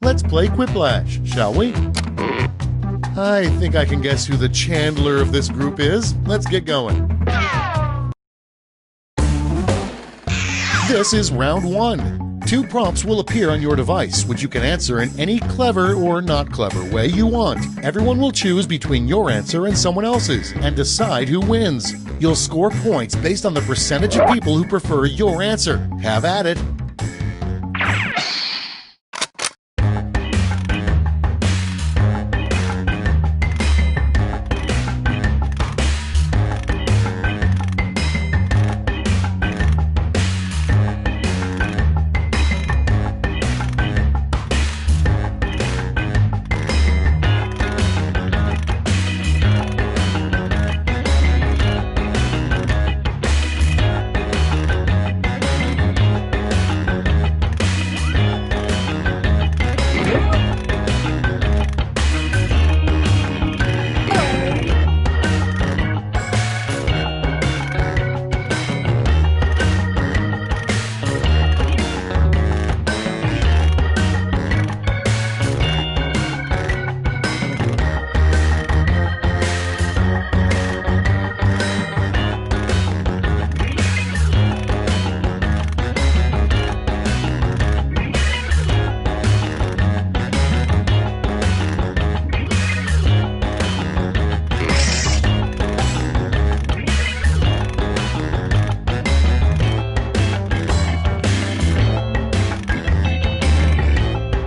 Let's play Quiplash, shall we? I think I can guess who the Chandler of this group is. Let's get going. This is round one. 2 prompts will appear on your device, which you can answer in any clever or not clever way you want. Everyone will choose between your answer and someone else's and decide who wins. You'll score points based on the percentage of people who prefer your answer. Have at it.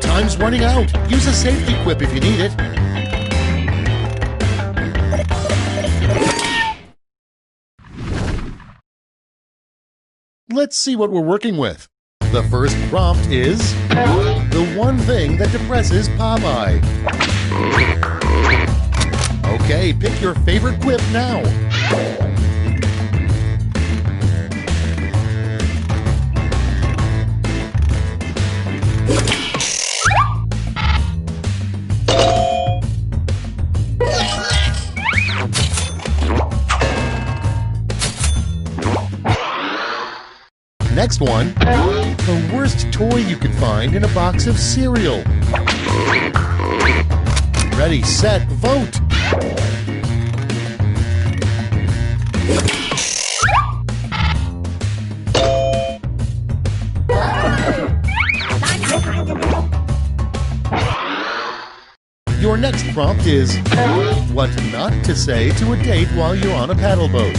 Time's running out. Use a safety quip if you need it. Let's see what we're working with. The first prompt is the one thing that depresses Popeye. Okay, pick your favorite quip now. Next one, the worst toy you could find in a box of cereal. Ready, set, vote! Your next prompt is what not to say to a date while you're on a paddle boat.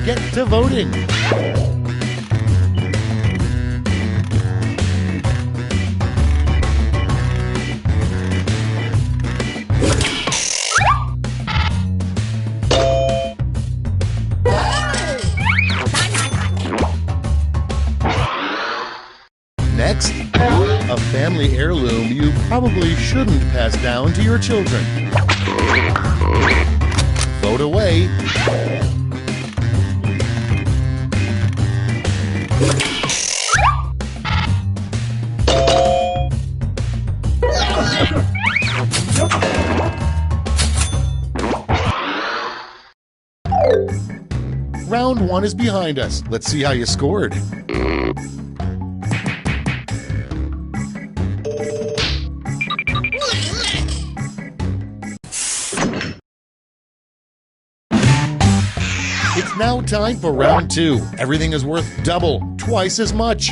Get to voting! Next, a family heirloom you probably shouldn't pass down to your children. Vote away. Round 1 is behind us. Let's see how you scored. It's now time for round 2. Everything is worth double, twice as much.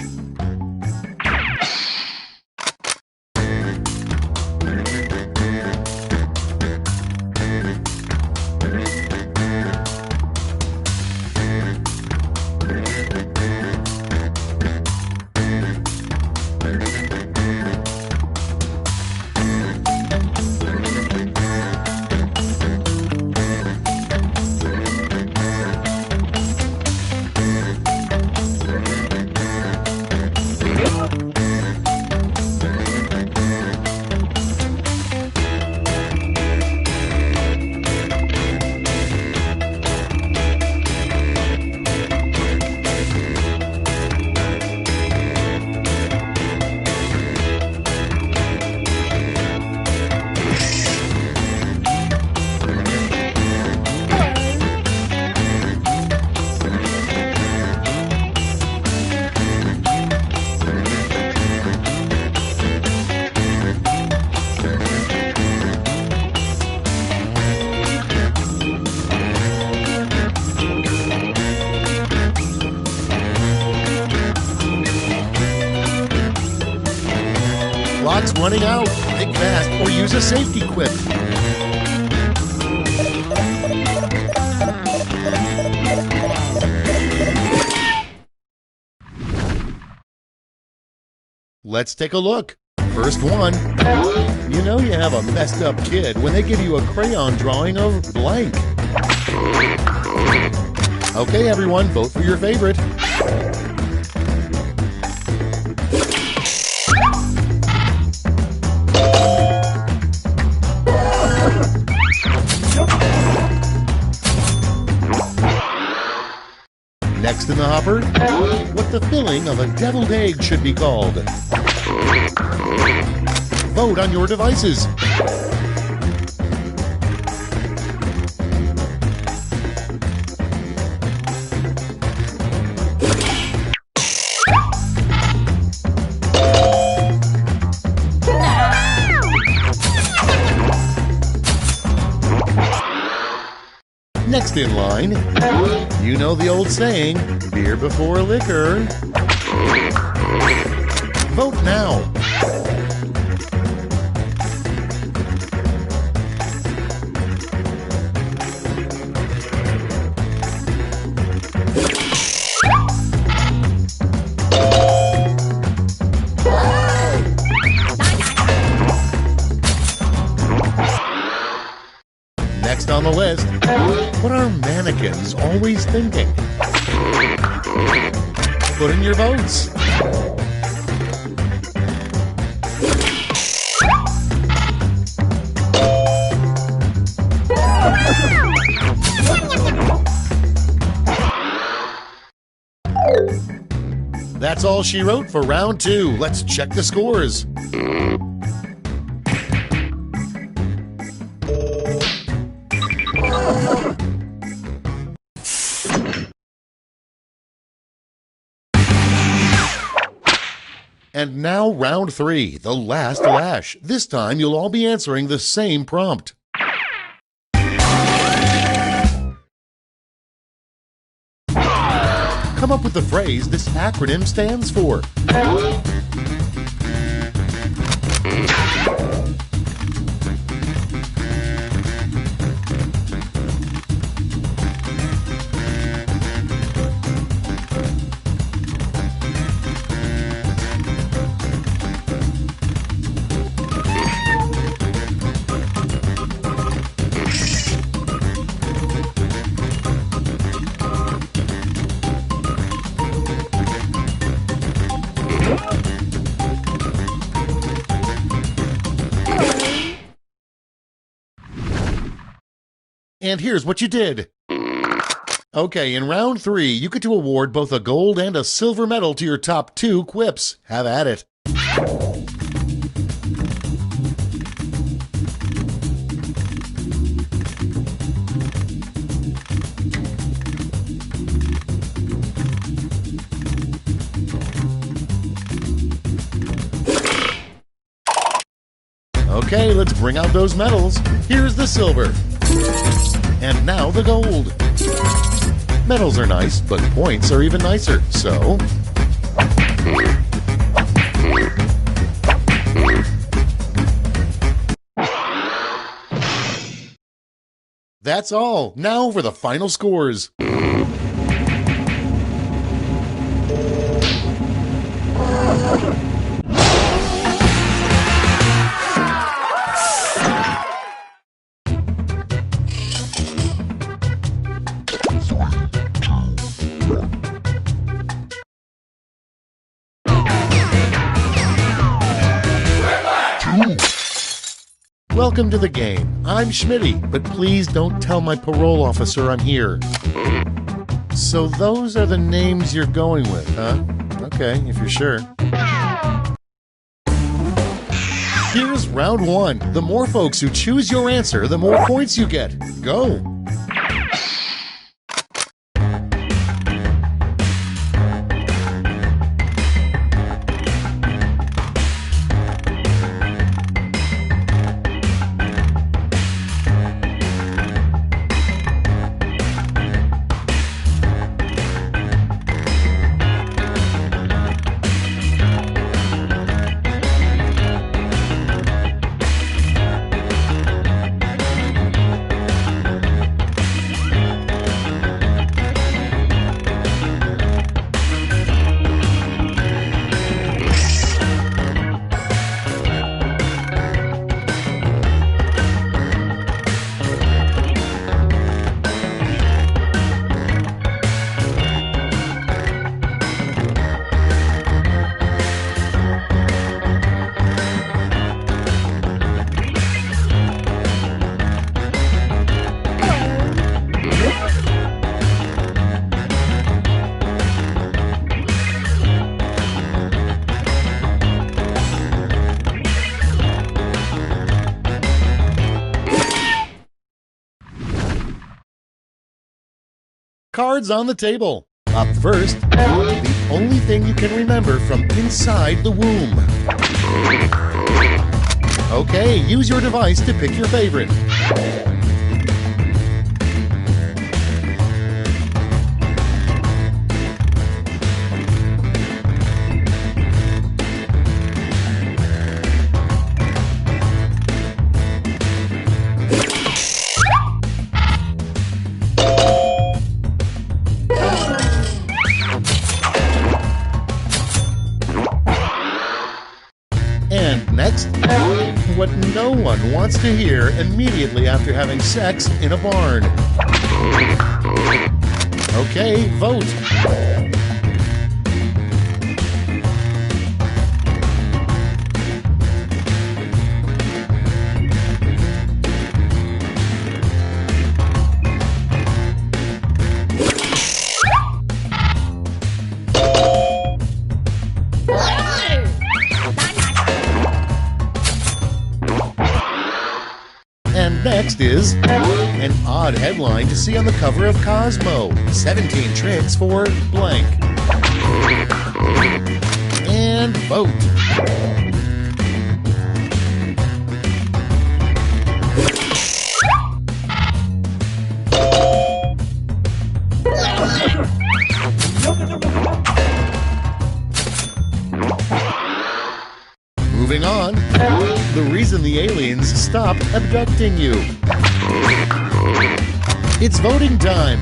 Clock's running out. Think fast or use a safety quip. Let's take a look. First one. You know you have a messed up kid when they give you a crayon drawing of blank. Okay, everyone, vote for your favorite. Next in the hopper, what the filling of a deviled egg should be called. Vote on your devices. Next in line, you know the old saying, beer before liquor. Vote now. Next on the list, what are mannequins always thinking? Put in your votes. That's all she wrote for round 2. Let's check the scores. And now round 3, the last lash. This time you'll all be answering the same prompt. Come up with the phrase this acronym stands for. And here's what you did. Okay, in round 3, you get to award both a gold and a silver medal to your top 2 quips. Have at it. Okay, let's bring out those medals. Here's the silver. And now the gold. Medals are nice, but points are even nicer, so... That's all. Now for the final scores. Welcome to the game. I'm Schmitty, but please don't tell my parole officer I'm here. So those are the names you're going with, huh? Okay, if you're sure. Here's round 1. The more folks who choose your answer, the more points you get. Go! Cards on the table. Up first, the only thing you can remember from inside the womb. Okay, use your device to pick your favorite. Next, what no one wants to hear immediately after having sex in a barn. Okay, vote. And next is an odd headline to see on the cover of Cosmo. 17 tricks for blank. And vote. Moving on, the reason the aliens stopped abducting you. It's voting time.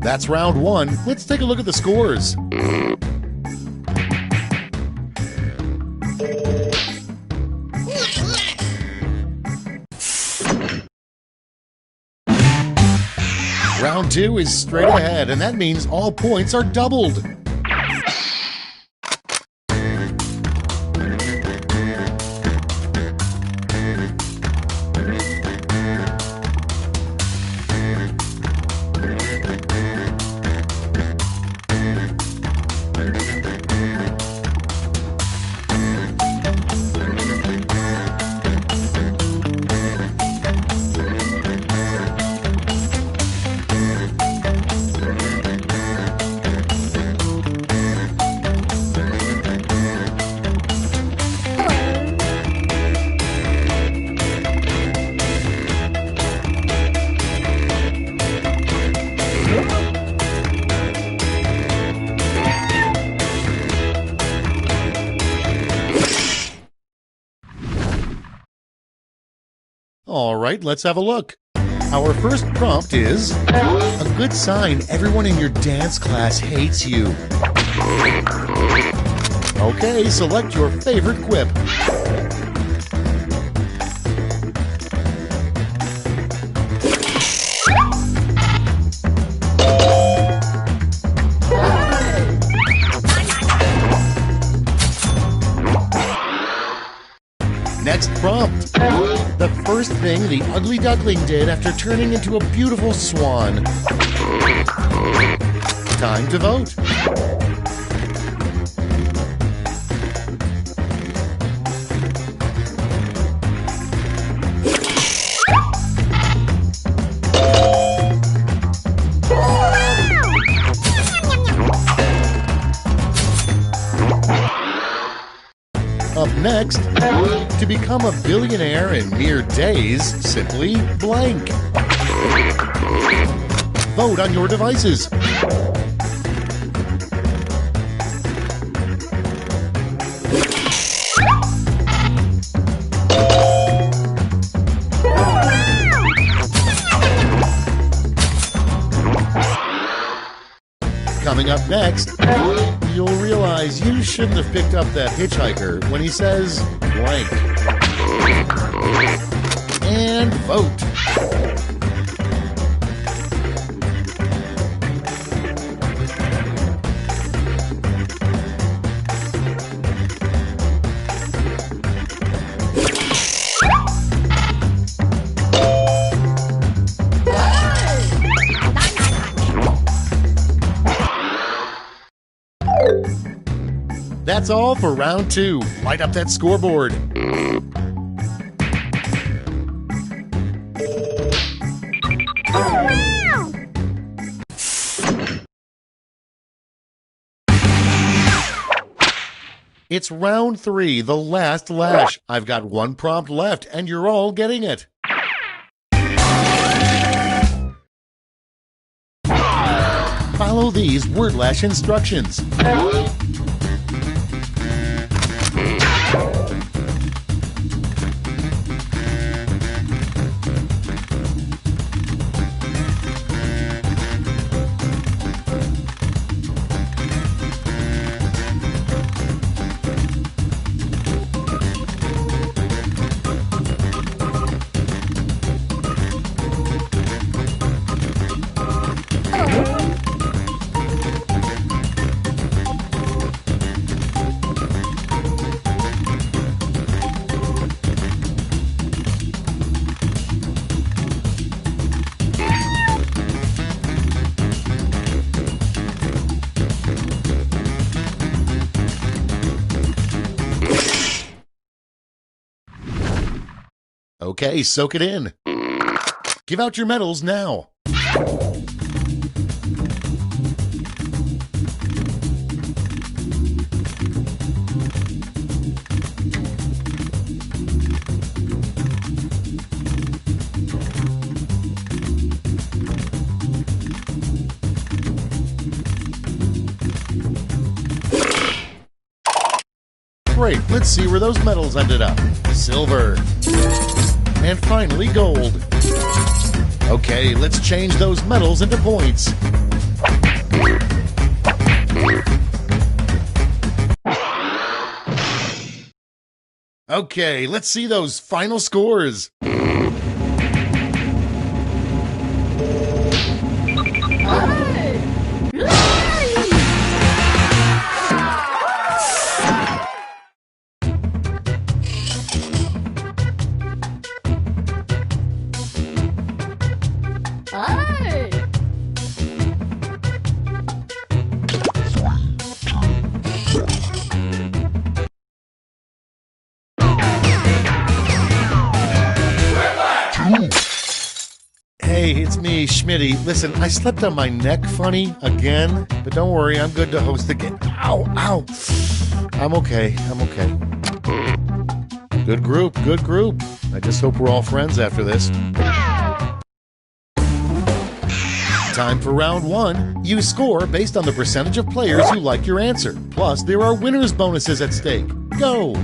That's round one. Let's take a look at the scores. Round two is straight ahead, and that means all points are doubled. All right, let's have a look. Our first prompt is, a good sign everyone in your dance class hates you. Okay, select your favorite quip. Next prompt. The first thing the ugly duckling did after turning into a beautiful swan. Time to vote. Up next, to become a billionaire in mere days, simply blank. Vote on your devices. Coming up next, you'll realize you shouldn't have picked up that hitchhiker when he says blank. And vote. That's all for round two. Light up that scoreboard. It's round three, the last lash. I've got one prompt left, and you're all getting it. Follow these word lash instructions. Okay, soak it in. Give out your medals now. Great, let's see where those medals ended up. Silver. And finally, gold. Okay, let's change those medals into points. Okay, let's see those final scores. Hey, it's me, Schmitty. Listen, I slept on my neck funny again, but don't worry, I'm good to host again. Ow, ow. I'm okay. Good group. I just hope we're all friends after this. Time for round one. You score based on the percentage of players who like your answer. Plus, there are winners' bonuses at stake. Go!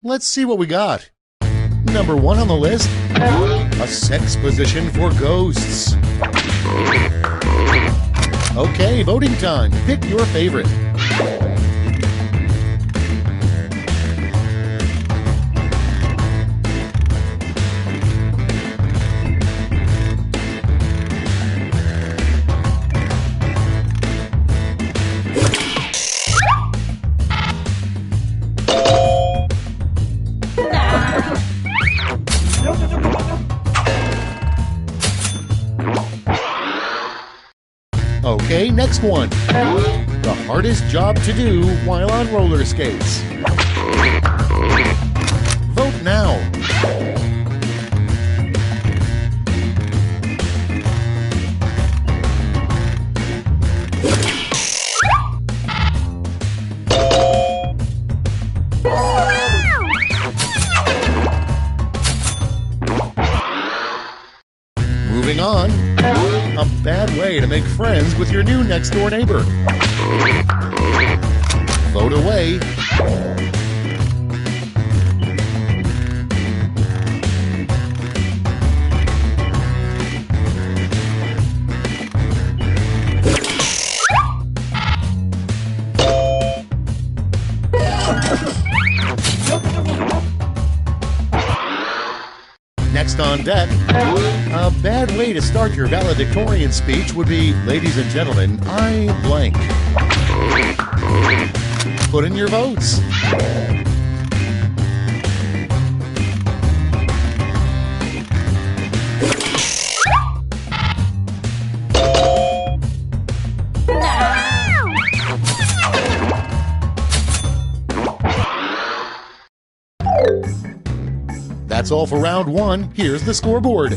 Let's see what we got. Number one on the list, a sex position for ghosts. Okay, voting time. Pick your favorite. Okay, next one. The hardest job to do while on roller skates. Vote now. Moving on. A bad way to make friends with your new next-door neighbor. Vote away. Next on deck, a bad way to start your valedictorian speech would be, ladies and gentlemen, I blank. Put in your votes. That's all for round 1. Here's the scoreboard.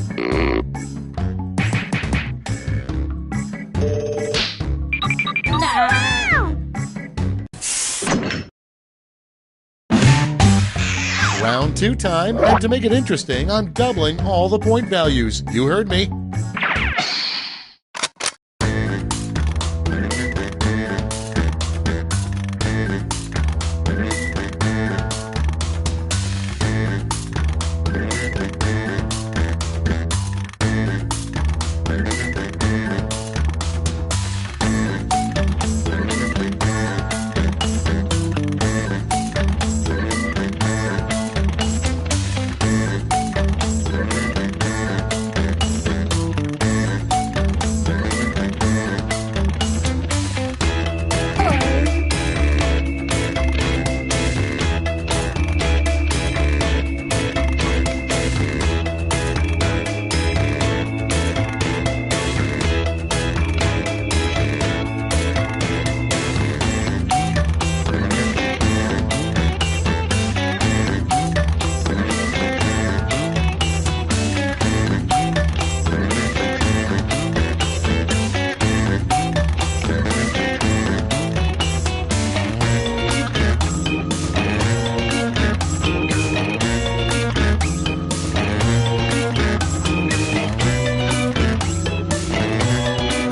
Round 2 time, and to make it interesting, I'm doubling all the point values. You heard me.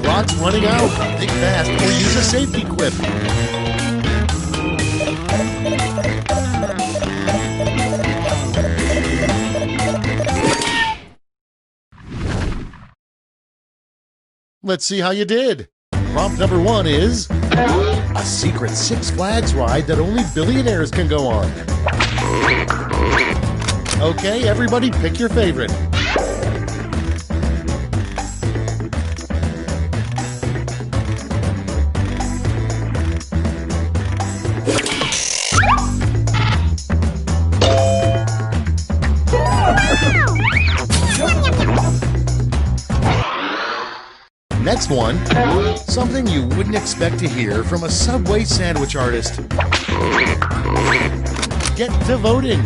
Clock's running out. Think fast or use a safety quip. Let's see how you did. Prompt number 1 is a secret Six Flags ride that only billionaires can go on. Okay, everybody pick your favorite. Next one, something you wouldn't expect to hear from a Subway sandwich artist. Get to voting.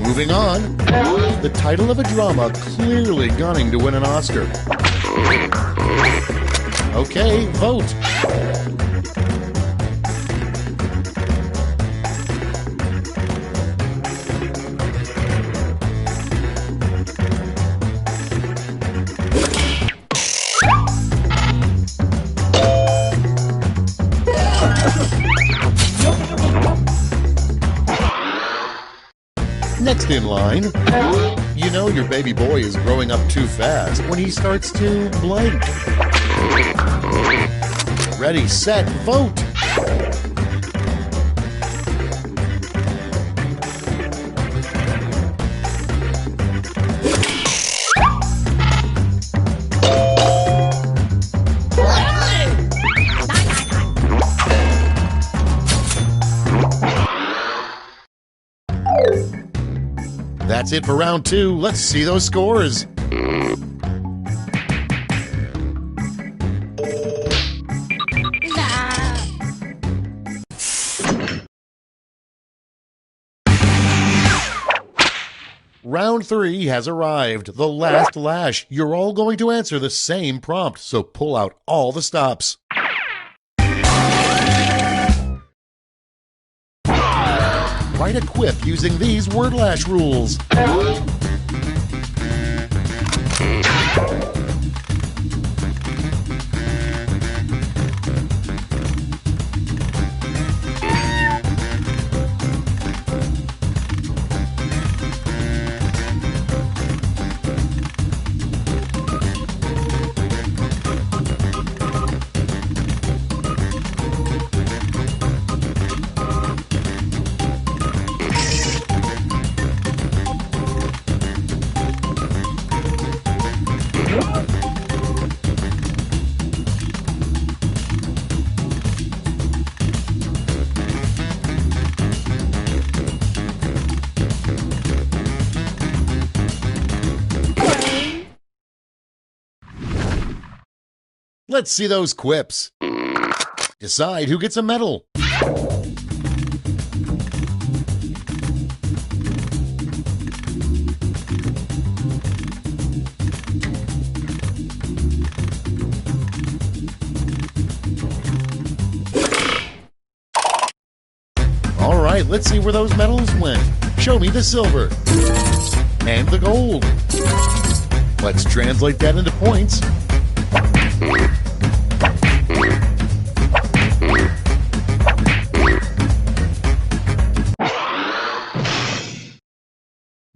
Moving on, the title of a drama clearly gunning to win an Oscar. Okay, vote. Next in line, you know your baby boy is growing up too fast when he starts to blank. Ready, set, vote! That's it for round 2. Let's see those scores. Round 3 has arrived. The last lash. You're all going to answer the same prompt, so pull out all the stops. Write a quip using these word lash rules. Let's see those quips. Decide who gets a medal. All right, let's see where those medals went. Show me the silver and the gold. Let's translate that into points.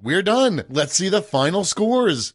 We're done. Let's see the final scores.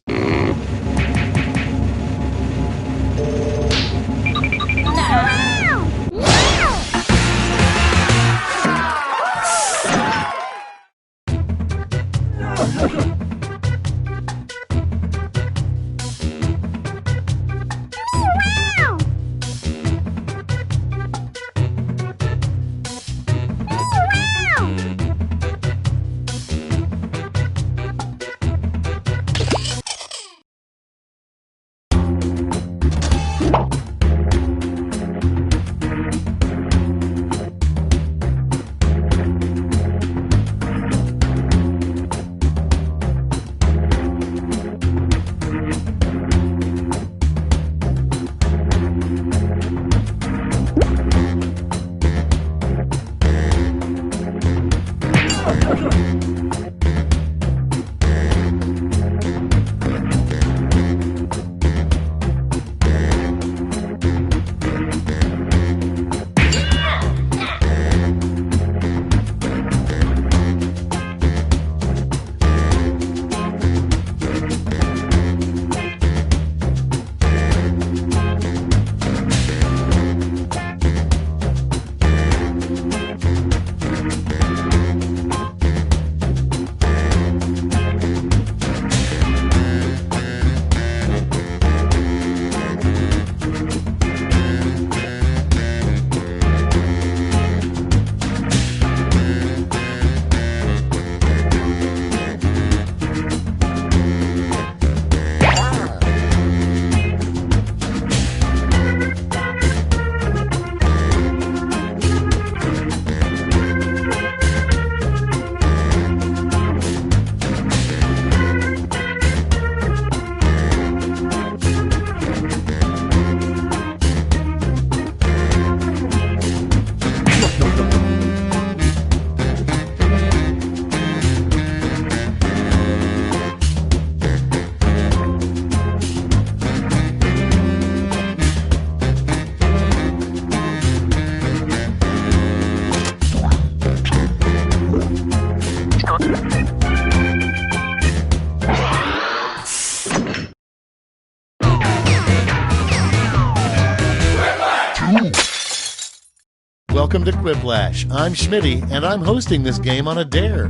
Welcome to Quiplash. I'm Schmitty, and I'm hosting this game on a dare.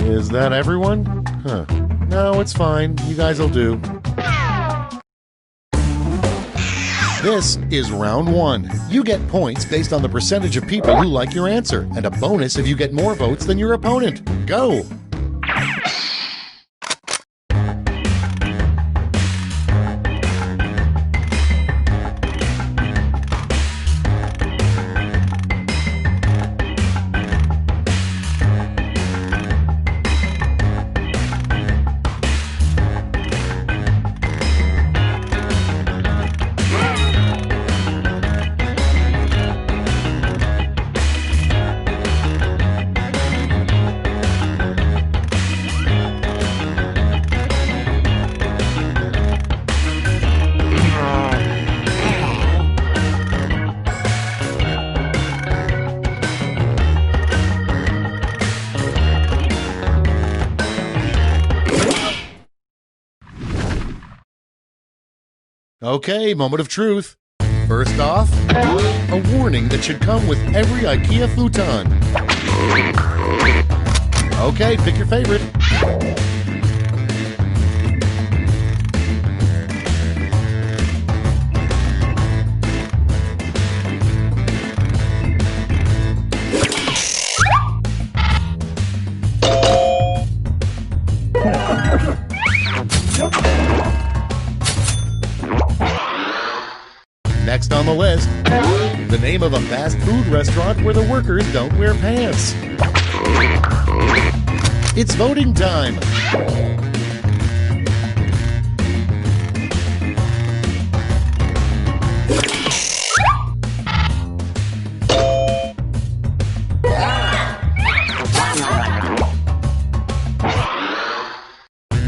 Is that everyone? Huh. No, it's fine. You guys will do. This is round one. You get points based on the percentage of people who like your answer, and a bonus if you get more votes than your opponent. Go! Okay, moment of truth. First off, a warning that should come with every IKEA futon. Okay, pick your favorite. Next on the list, the name of a fast food restaurant where the workers don't wear pants. It's voting time.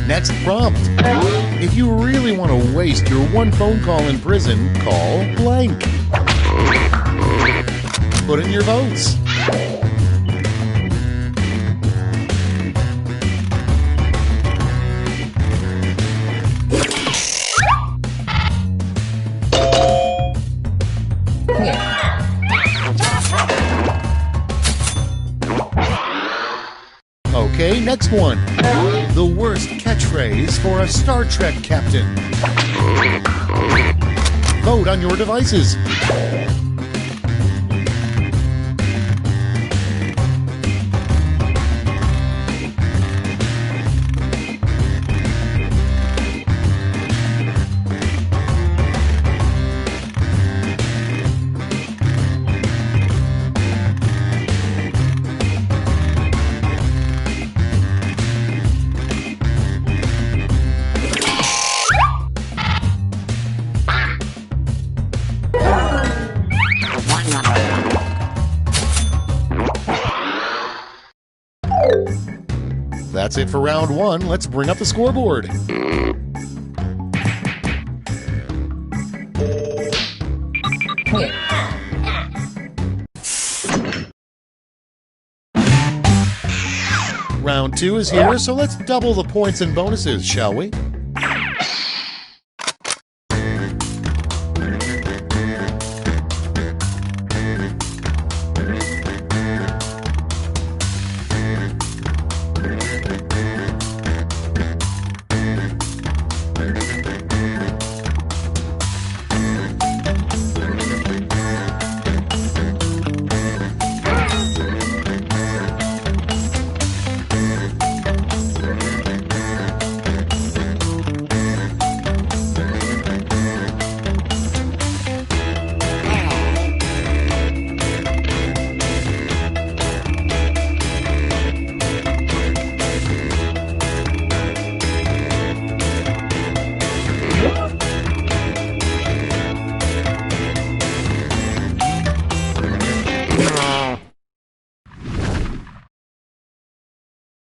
Next prompt. If you really want to waste your one phone call in prison, call blank. Put in your votes. Okay, next one. The worst catchphrase for a Star Trek captain. Vote on your devices. That's it for round one. Let's bring up the scoreboard. Round two is here, so let's double the points and bonuses, shall we?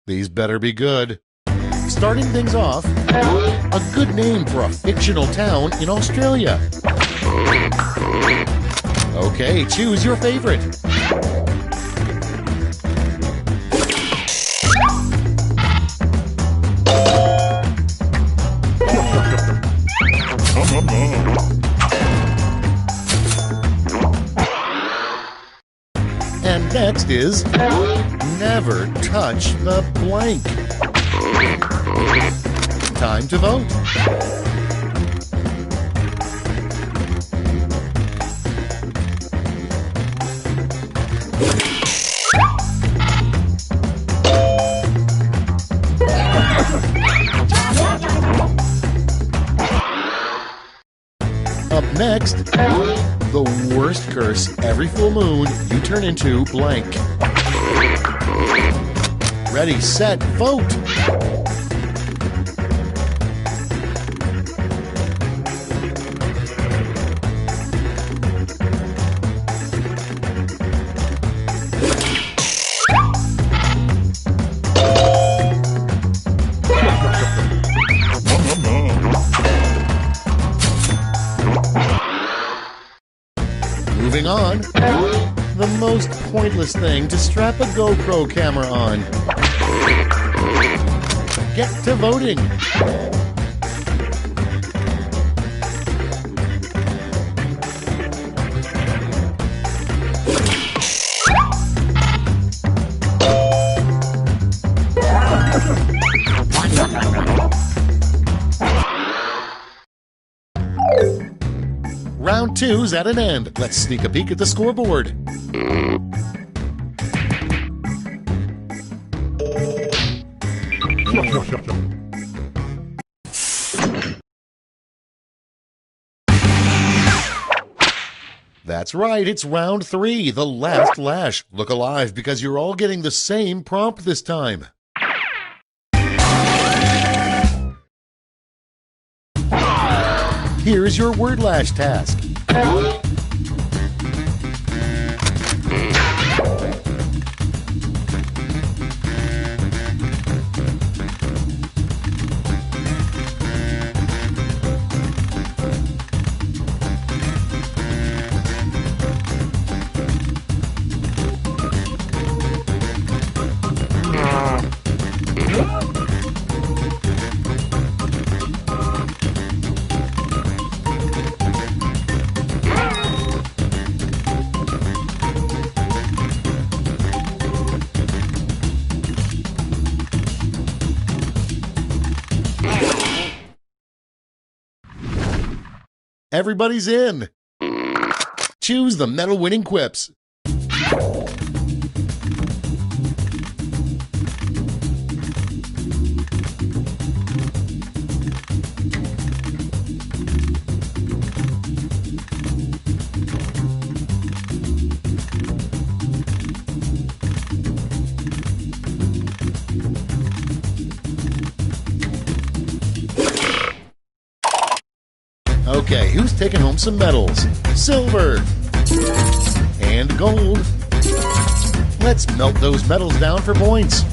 These better be good. Starting things off, a good name for a fictional town in Australia. Okay, choose your favorite. And next is never touch the blank. Time to vote. Up next, the worst curse every full moon you turn into blank. Ready, set, vote! Moving on, the most pointless thing to strap a GoPro camera on. Get to voting. Round two's at an end. Let's sneak a peek at the scoreboard. That's right, it's round 3, the last lash. Look alive because you're all getting the same prompt this time. Here's your word lash task. Everybody's in. Choose the medal-winning quips. Okay, who's taking home some medals? Silver and gold. Let's melt those medals down for points.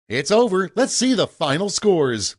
It's over. Let's see the final scores.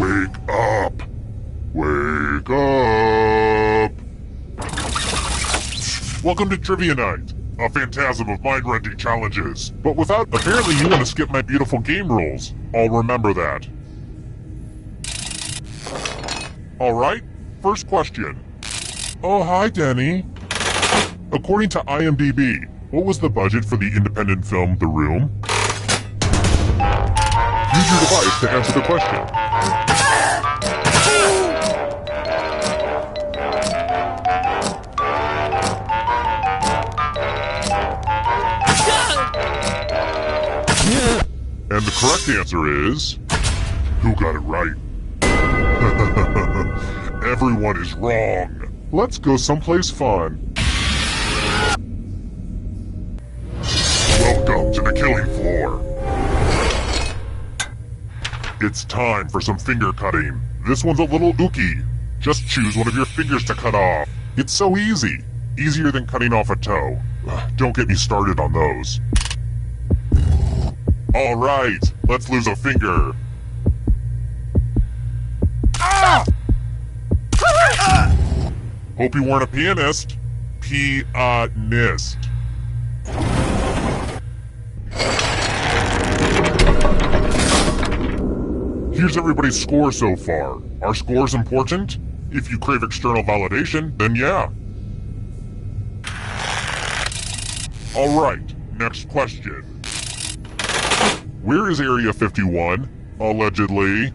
Wake up! Wake up! Welcome to Trivia Night, a phantasm of mind-rending challenges. But apparently you want to skip my beautiful game rules. I'll remember that. Alright, first question. Oh, hi, Denny. According to IMDb, what was the budget for the independent film The Room? Use your device to answer the question. And the correct answer is... Who got it right? Everyone is wrong. Let's go someplace fun. Welcome to the killing floor. It's time for some finger cutting. This one's a little ooky. Just choose one of your fingers to cut off. It's so easy. Easier than cutting off a toe. Don't get me started on those. Alright, let's lose a finger. Ah! Hope you weren't a pianist. Pianist. Here's everybody's score so far. Are scores important? If you crave external validation, then yeah. Alright, next question. Where is Area 51? Allegedly.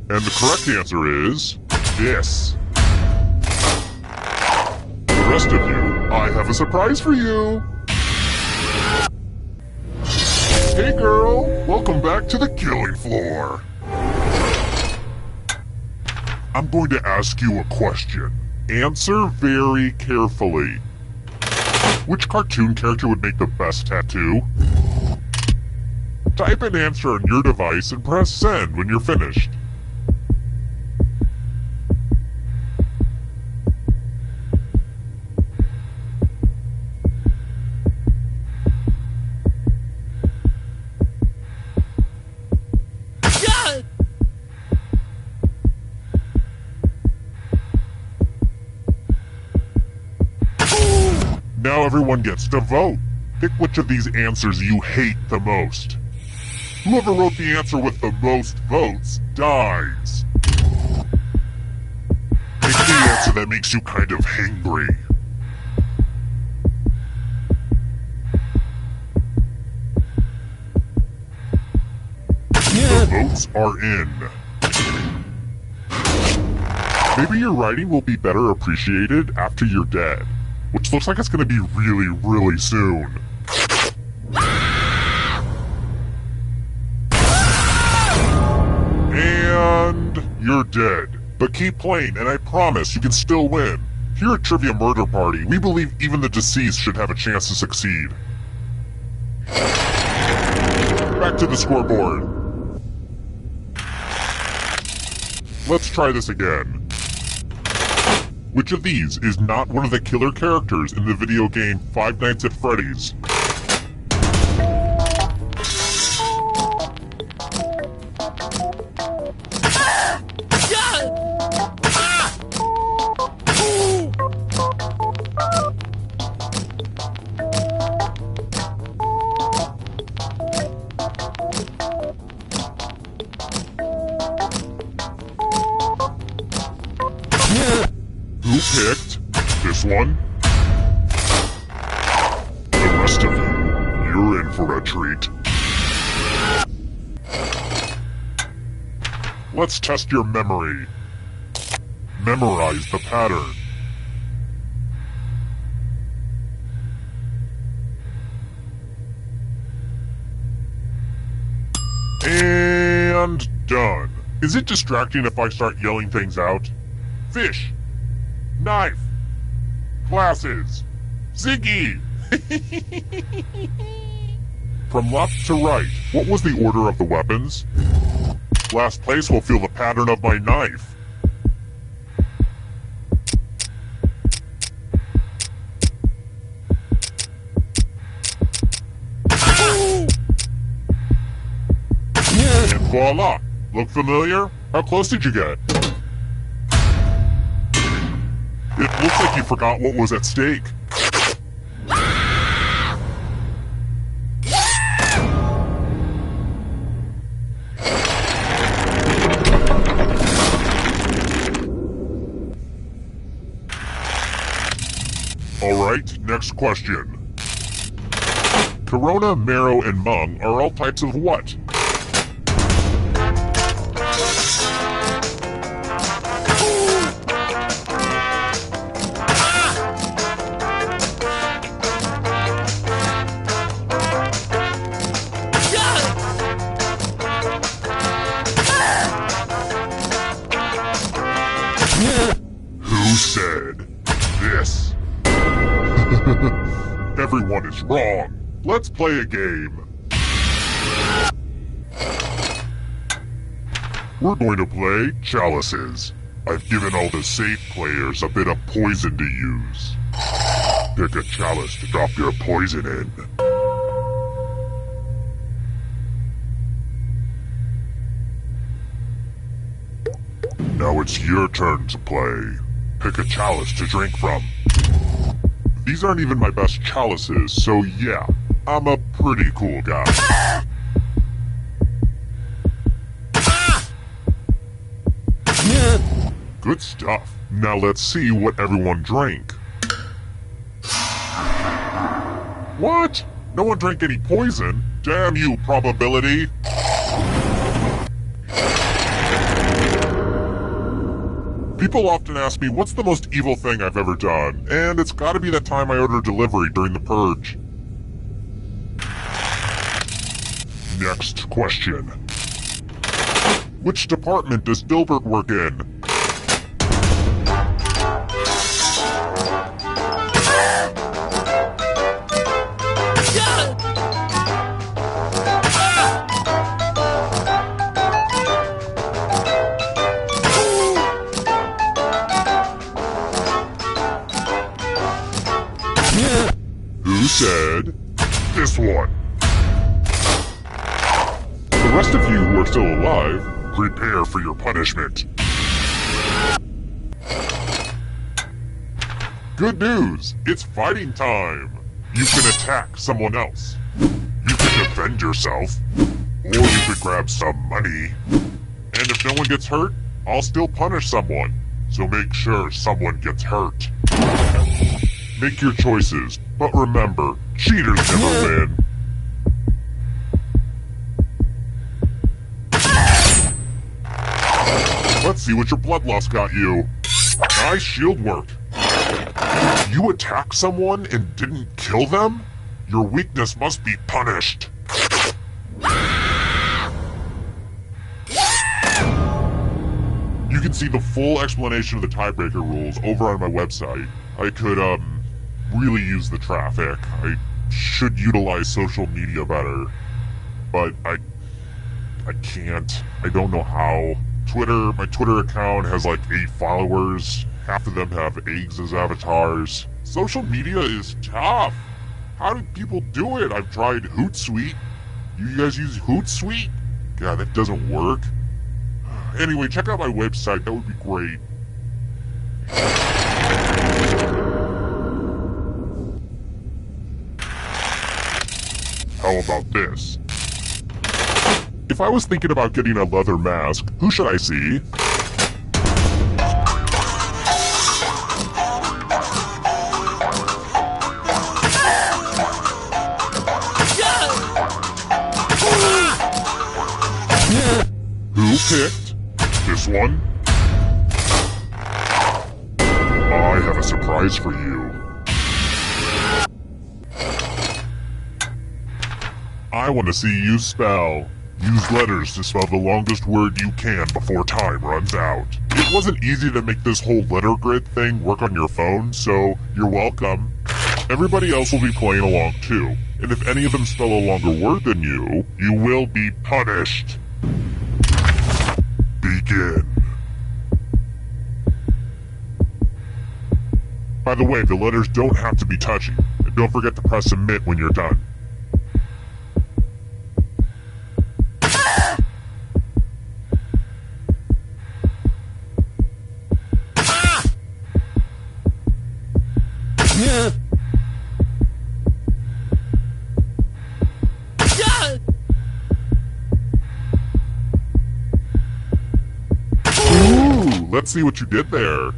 And the correct answer is... this. The rest of you, I have a surprise for you. Hey girl, welcome back to the killing floor. I'm going to ask you a question. Answer very carefully. Which cartoon character would make the best tattoo? Type an answer on your device and press send when you're finished. Now everyone gets to vote. Pick which of these answers you hate the most. Whoever wrote the answer with the most votes dies. Pick the answer that makes you kind of hangry. The votes are in. Maybe your writing will be better appreciated after you're dead. Which looks like it's gonna be really, really soon. And you're dead. But keep playing, and I promise you can still win. Here at Trivia Murder Party, we believe even the deceased should have a chance to succeed. Back to the scoreboard. Let's try this again. Which of these is not one of the killer characters in the video game Five Nights at Freddy's? Who picked this one? The rest of you, you're in for a treat. Let's test your memory. Memorize the pattern. And done. Is it distracting if I start yelling things out? Fish. Knife. Glasses. Ziggy. From left to right, what was the order of the weapons? Last place will feel the pattern of my knife. Voila! Look familiar? How close did you get? It looks like you forgot what was at stake. Alright, next question. Corona, marrow, and mung are all types of what? Who said this? Everyone is wrong. Let's play a game. We're going to play chalices. I've given all the safe players a bit of poison to use. Pick a chalice to drop your poison in. Now it's your turn to play. Pick a chalice to drink from. These aren't even my best chalices, so yeah, I'm a pretty cool guy. Good stuff. Now let's see what everyone drank. What? No one drank any poison? Damn you, probability. People often ask me what's the most evil thing I've ever done, and it's gotta be that time I ordered delivery during the purge. Next question. Which department does Dilbert work in? Who said this one? The rest of you who are still alive, prepare for your punishment. Good news! It's fighting time! You can attack someone else. You can defend yourself. Or you could grab some money. And if no one gets hurt, I'll still punish someone. So make sure someone gets hurt. Make your choices, but remember, cheaters never win. Let's see what your blood loss got you. Nice shield work. You attacked someone and didn't kill them? Your weakness must be punished. You can see the full explanation of the tiebreaker rules over on my website. I could, really use the traffic. I should utilize social media better. But I can't. I don't know how. My Twitter account has like 8 followers. Half of them have eggs as avatars. Social media is tough. How do people do it? I've tried Hootsuite. You guys use Hootsuite? God, that doesn't work. Anyway, check out my website. That would be great. How about this? If I was thinking about getting a leather mask, who should I see? Who picked this one? I have a surprise for you. I want to see you spell. Use letters to spell the longest word you can before time runs out. It wasn't easy to make this whole letter grid thing work on your phone, so you're welcome. Everybody else will be playing along too, and if any of them spell a longer word than you, you will be punished. Begin. By the way, the letters don't have to be touching, and don't forget to press submit when you're done. let's see what you did there.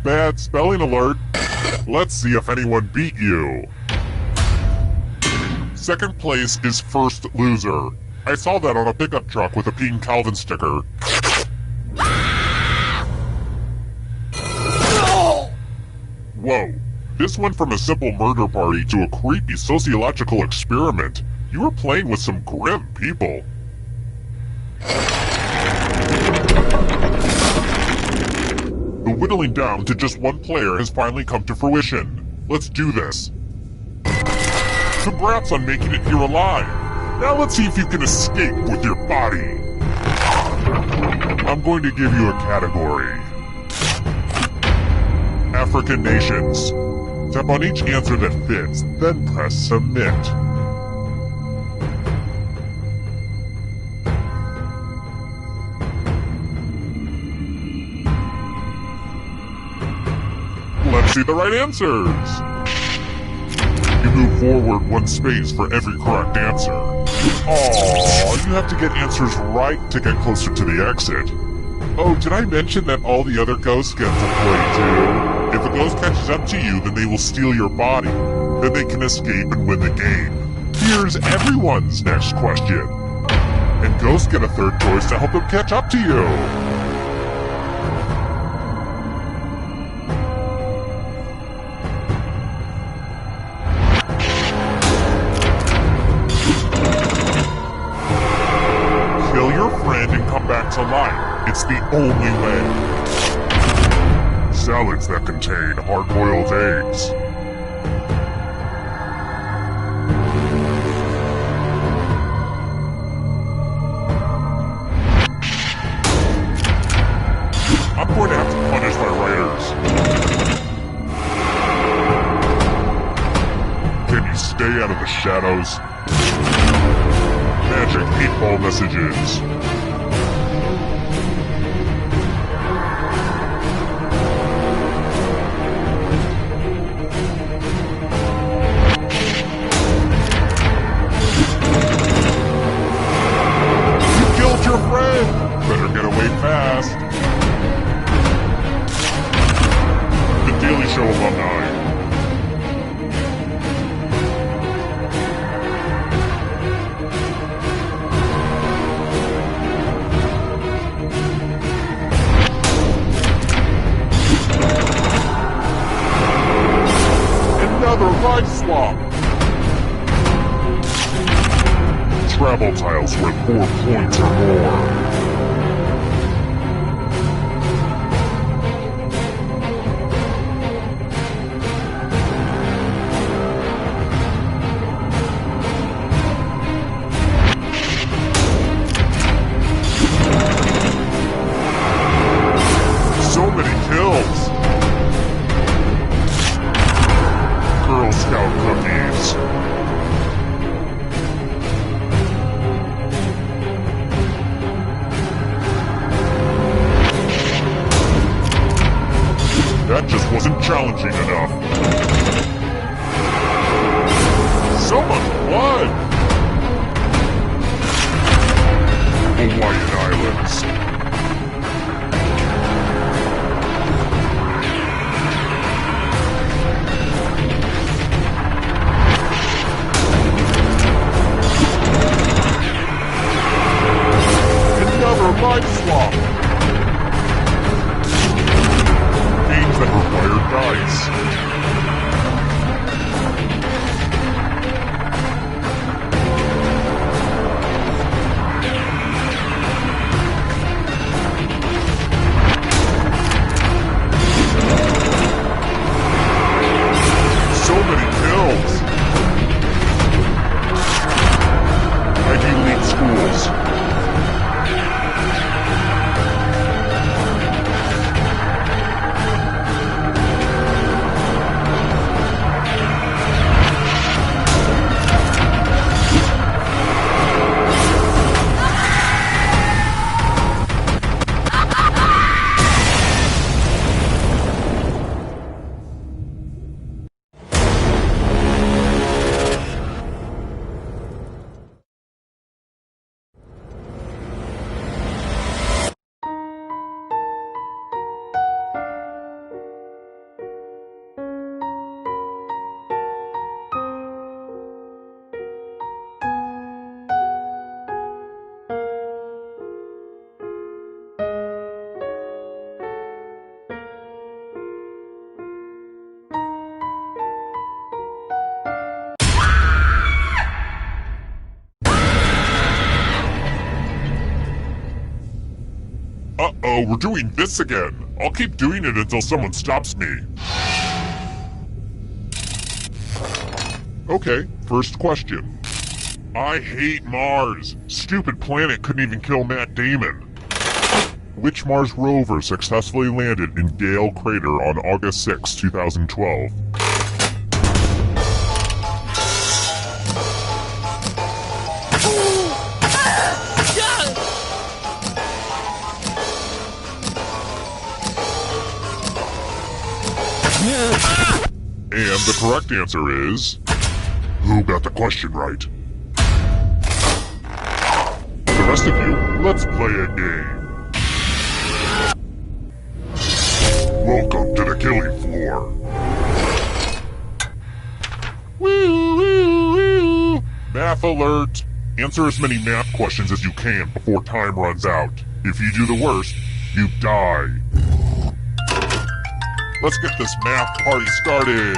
Bad spelling alert. Let's see if anyone beat you. Second place is first loser. I saw that on a pickup truck with a Pete and Calvin sticker. Whoa. This went from a simple murder party to a creepy sociological experiment. You were playing with some grim people. The whittling down to just one player has finally come to fruition. Let's do this. Congrats on making it here alive. Now let's see if you can escape with your body. I'm going to give you a category. African nations. Tap on each answer that fits, then press submit. Let's see the right answers. You move forward one space for every correct answer. Aww, you have to get answers right to get closer to the exit. Oh, did I mention that all the other ghosts get to play too? If a ghost catches up to you, then they will steal your body. Then they can escape and win the game. Here's everyone's next question. And ghosts get a third choice to help them catch up to you. Kill your friend and come back to life. It's the only way. Salads that contain hard-boiled eggs. I'm going to have to punish my writers. Can you stay out of the shadows? Magic 8-ball messages. Better get away fast. The Daily Show alumni. Another life swap. Travel tiles worth 4 points or more. So many kills. Girl Scout cookies. That just wasn't challenging enough. So much blood! Hawaiian Islands. Another life swap! That require dice. So many kills. Ivy League schools. Uh-oh, we're doing this again. I'll keep doing it until someone stops me. Okay, first question. I hate Mars. Stupid planet couldn't even kill Matt Damon. Which Mars rover successfully landed in Gale Crater on August 6, 2012? And the correct answer is... Who got the question right? The rest of you, let's play a game. Welcome to the killing floor. Woo, woo, woo. Math alert. Answer as many math questions as you can before time runs out. If you do the worst, you die. Let's get this math party started.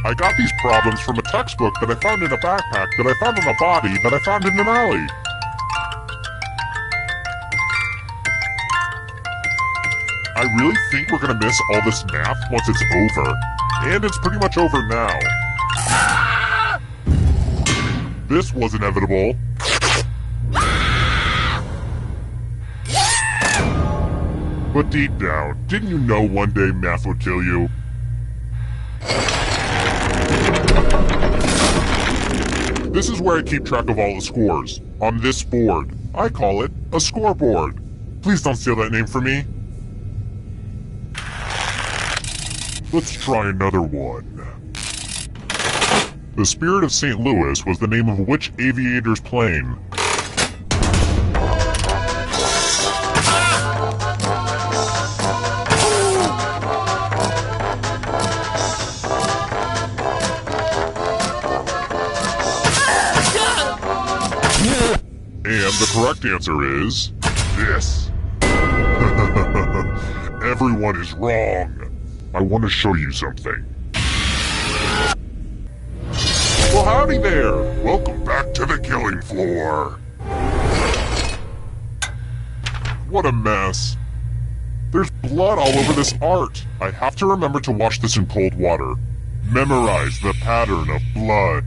I got these problems from a textbook that I found in a backpack that I found on a body that I found in an alley. I really think we're gonna miss all this math once it's over. And it's pretty much over now. This was inevitable. But deep down, didn't you know one day math would kill you? This is where I keep track of all the scores. On this board. I call it a scoreboard. Please don't steal that name from me. Let's try another one. The Spirit of St. Louis was the name of which aviator's plane? And the correct answer is... this. Everyone is wrong. I want to show you something. Well, howdy there! Welcome back to the killing floor. What a mess. There's blood all over this art. I have to remember to wash this in cold water. Memorize the pattern of blood.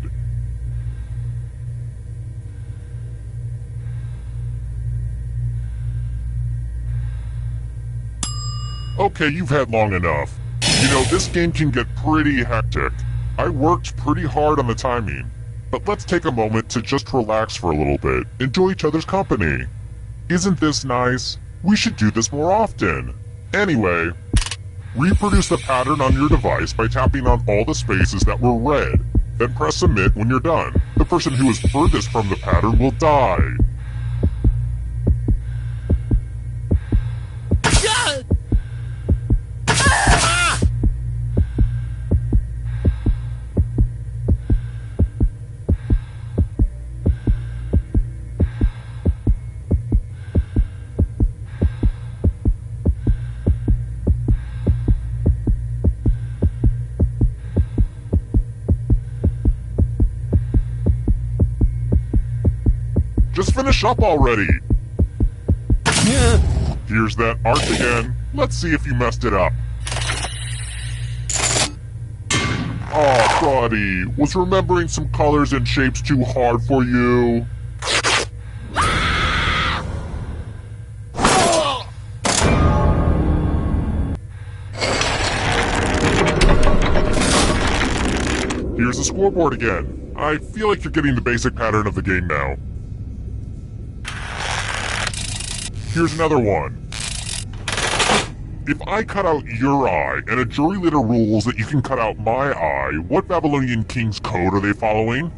Okay, you've had long enough. You know, this game can get pretty hectic. I worked pretty hard on the timing. But let's take a moment to just relax for a little bit. Enjoy each other's company. Isn't this nice? We should do this more often. Anyway, reproduce the pattern on your device by tapping on all the spaces that were red. Then press submit when you're done. The person who is furthest from the pattern will die. Just finish up already! Here's that art again. Let's see if you messed it up. Aw, buddy. Was remembering some colors and shapes too hard for you? Here's the scoreboard again. I feel like you're getting the basic pattern of the game now. Here's another one. If I cut out your eye, and a jury later rules that you can cut out my eye, what Babylonian king's code are they following?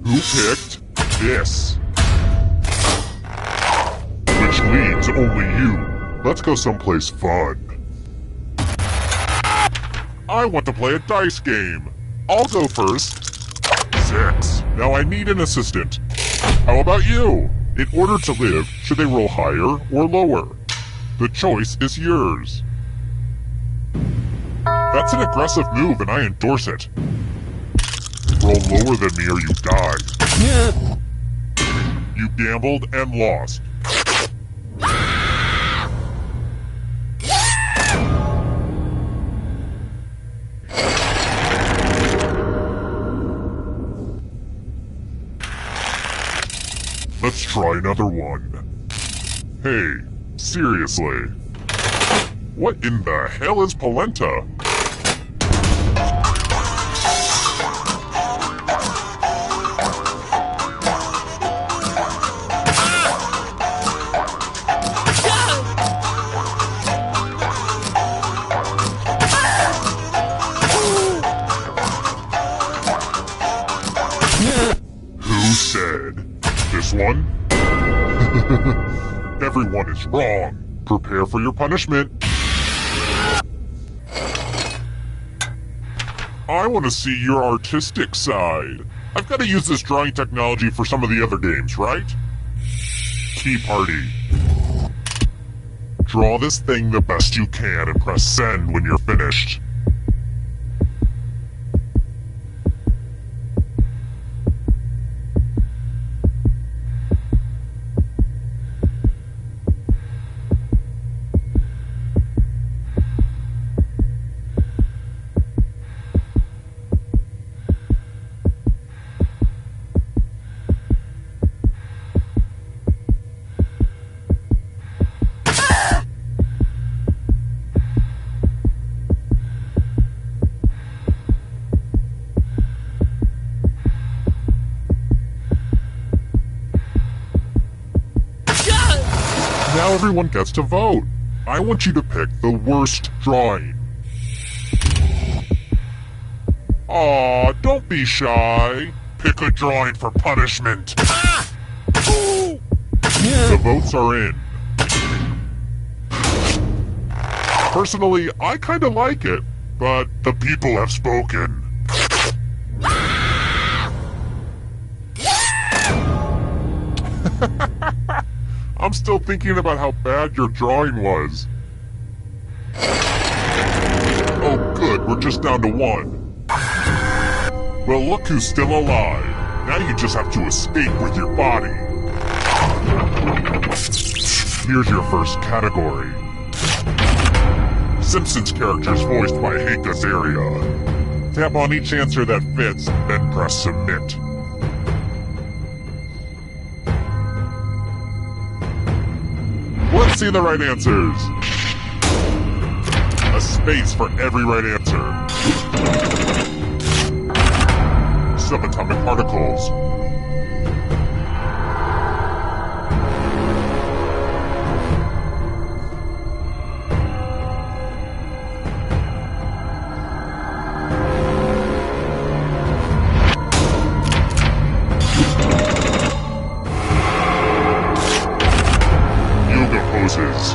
Who picked this? Which leads only you. Let's go someplace fun. I want to play a dice game. I'll go first. 6. Now I need an assistant. How about you? In order to live, should they roll higher or lower? The choice is yours. That's an aggressive move and I endorse it. Roll lower than me or you die. You gambled and lost. Let's try another one. Hey, seriously. What in the hell is polenta? Who said? This one? Everyone is wrong. Prepare for your punishment. I want to see your artistic side. I've got to use this drawing technology for some of the other games, right? Key Party. Draw this thing the best you can and press send when you're finished. Now everyone gets to vote. I want you to pick the worst drawing. Aw, don't be shy. Pick a drawing for punishment. The votes are in. Personally, I kinda like it, but the people have spoken. I'm still thinking about how bad your drawing was. Oh good, we're just down to 1. Well, look who's still alive. Now you just have to escape with your body. Here's your first category. Simpsons characters voiced by Hank Azaria. Tap on each answer that fits, then press submit. Let's see the right answers. A space for every right answer. Subatomic particles. Poses.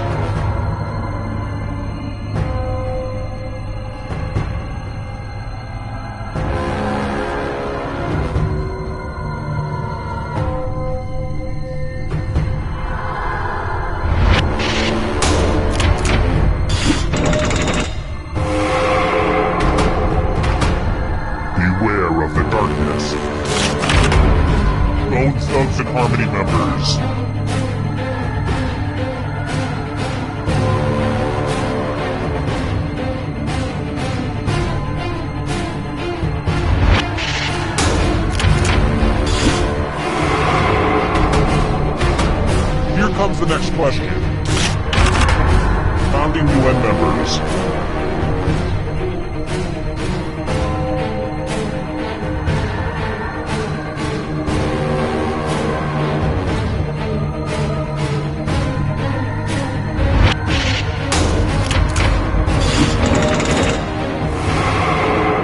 Beware of the darkness. Bone Thugs and Harmony members. Here comes the next question. Founding UN members.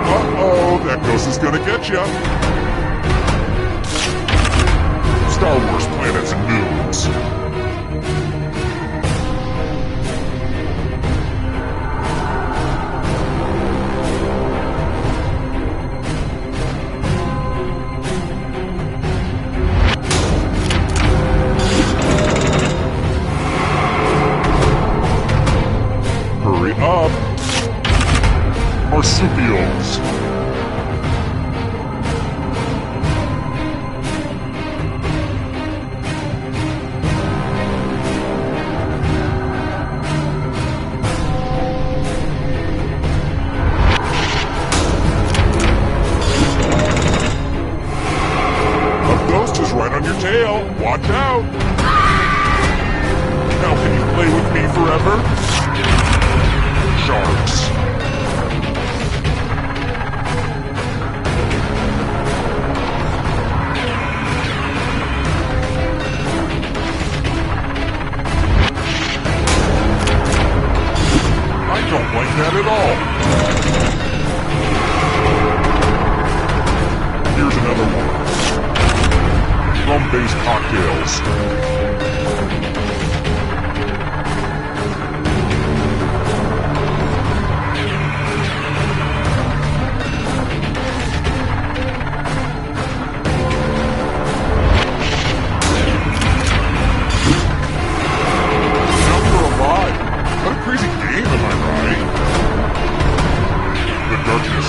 Uh-oh, that ghost is gonna get ya. Star Wars planets and moons. marsupials. A ghost is right on your tail. Watch out. Now can you play with me forever? Sharks. I don't like that at all. Here's another one. Rum-based cocktails.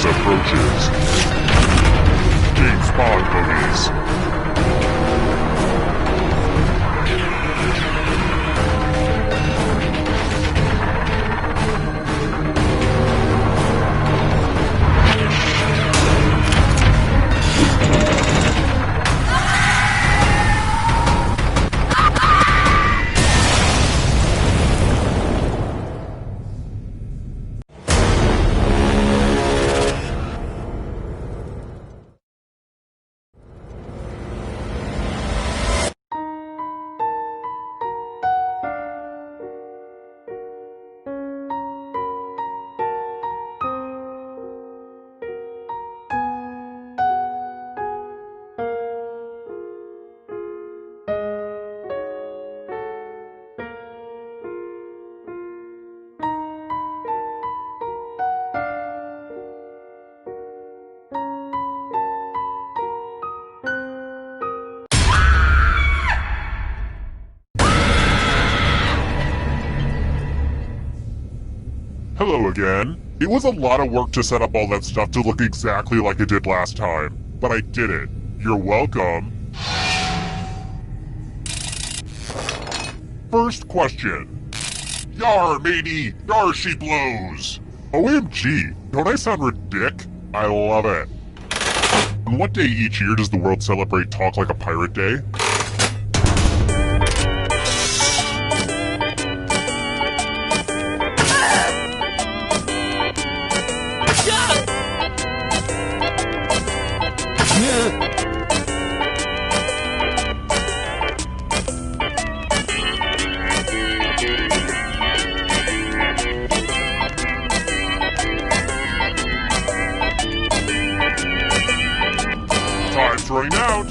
Approaches. James Bond movies. Hello again. It was a lot of work to set up all that stuff to look exactly like it did last time, but I did it. You're welcome. First question. Yar, matey! Yar, she blows! OMG, don't I sound ridic? I love it. On what day each year does the world celebrate Talk Like a Pirate Day? Time's running out!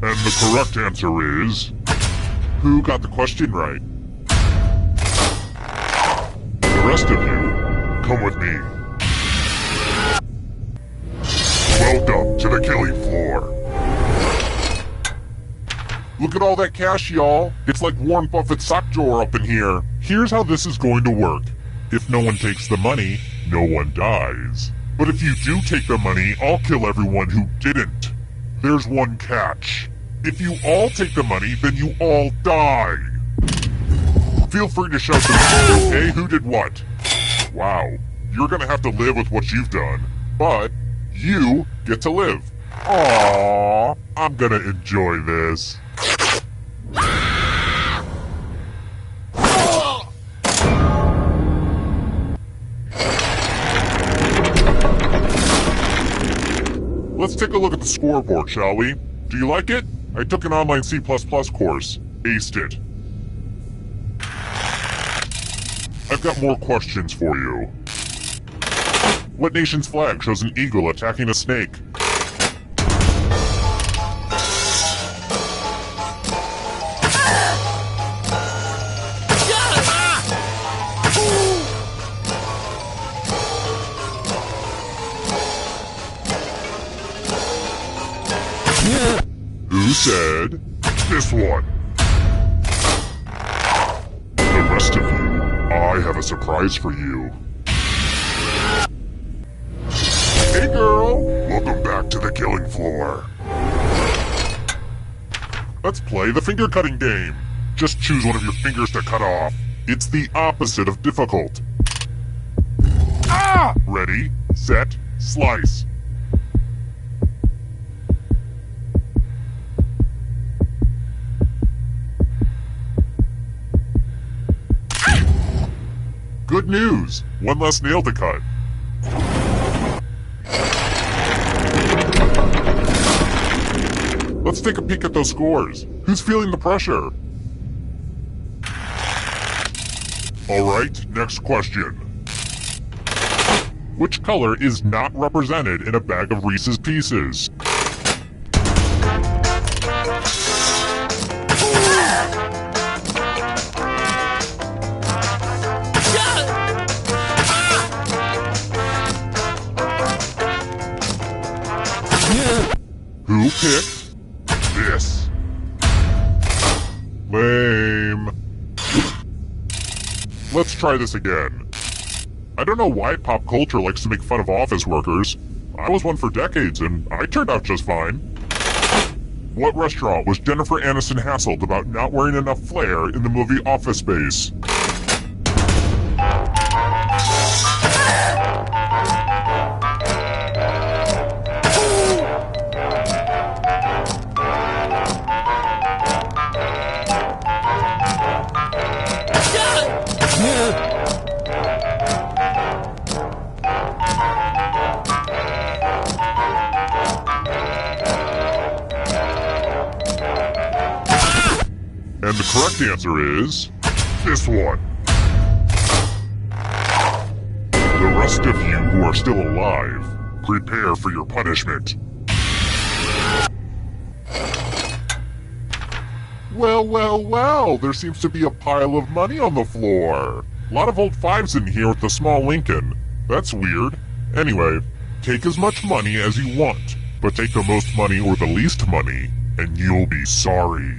And the correct answer is... Who got the question right? The rest of you, come with me. Welcome to the killing floor. Look at all that cash, y'all. It's like Warren Buffett's sock drawer up in here. Here's how this is going to work. If no one takes the money, no one dies. But if you do take the money, I'll kill everyone who didn't. There's one catch. If you all take the money, then you all die. Feel free to shout the okay, who did what? Wow, you're gonna have to live with what you've done. But you get to live. Aww, I'm gonna enjoy this. Let's take a look at the scoreboard, shall we? Do you like it? I took an online C++ course. Aced it. I've got more questions for you. What nation's flag shows an eagle attacking a snake? Who said this one? The rest of you, I have a surprise for you. Hey girl! Welcome back to the killing floor. Let's play the finger cutting game. Just choose one of your fingers to cut off. It's the opposite of difficult. Ah! Ready, set, slice. Good news! One less nail to cut. Let's take a peek at those scores. Who's feeling the pressure? Alright, next question. Which color is not represented in a bag of Reese's Pieces? Who picked this? Lame. Let's try this again. I don't know why pop culture likes to make fun of office workers. I was one for decades and I turned out just fine. What restaurant was Jennifer Aniston hassled about not wearing enough flair in the movie Office Space? And the correct answer is this one. The rest of you who are still alive, prepare for your punishment. Well, there seems to be a pile of money on the floor. A lot of old fives in here with the small Lincoln. That's weird. Anyway, take as much money as you want, but take the most money or the least money, and you'll be sorry.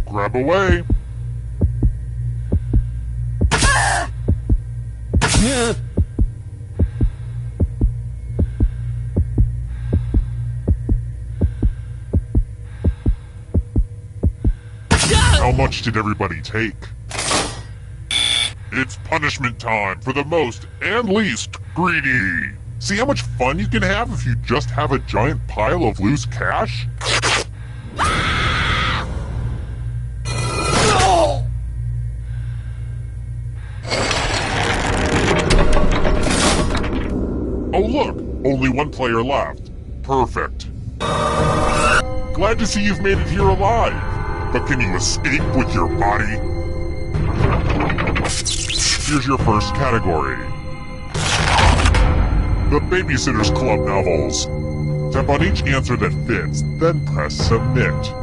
Grab away. How much did everybody take? It's punishment time for the most and least greedy. See how much fun you can have if you just have a giant pile of loose cash? Oh look, only one player left. Perfect. Glad to see you've made it here alive. But can you escape with your body? Here's your first category. The Babysitter's Club novels. Tap on each answer that fits, then press submit.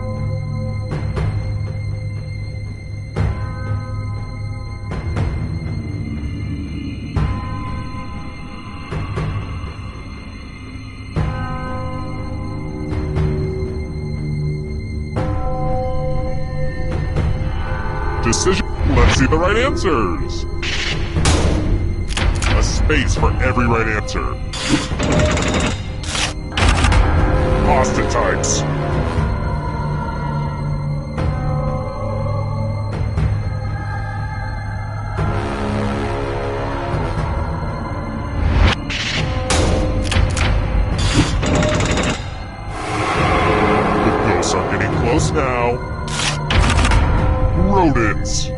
Decision. Let's see the right answers. A space for every right answer. Pasta types. The ghosts are getting close now. Rodents.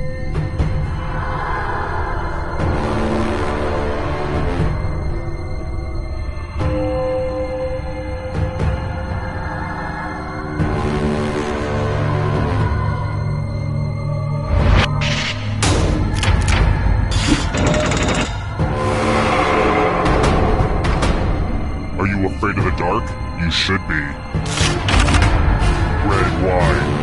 Are you afraid of the dark? You should be. Red wine.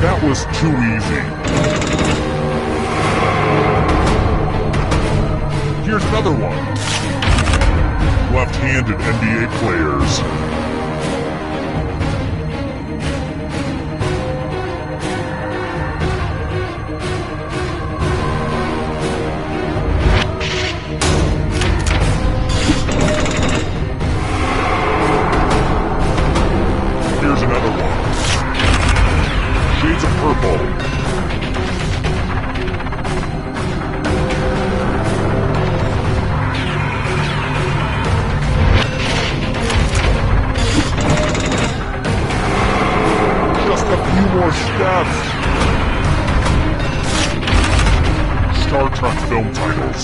That was too easy. Here's another one. Left-handed NBA players. Here's another one. Shades of purple. More steps. Star Trek film titles.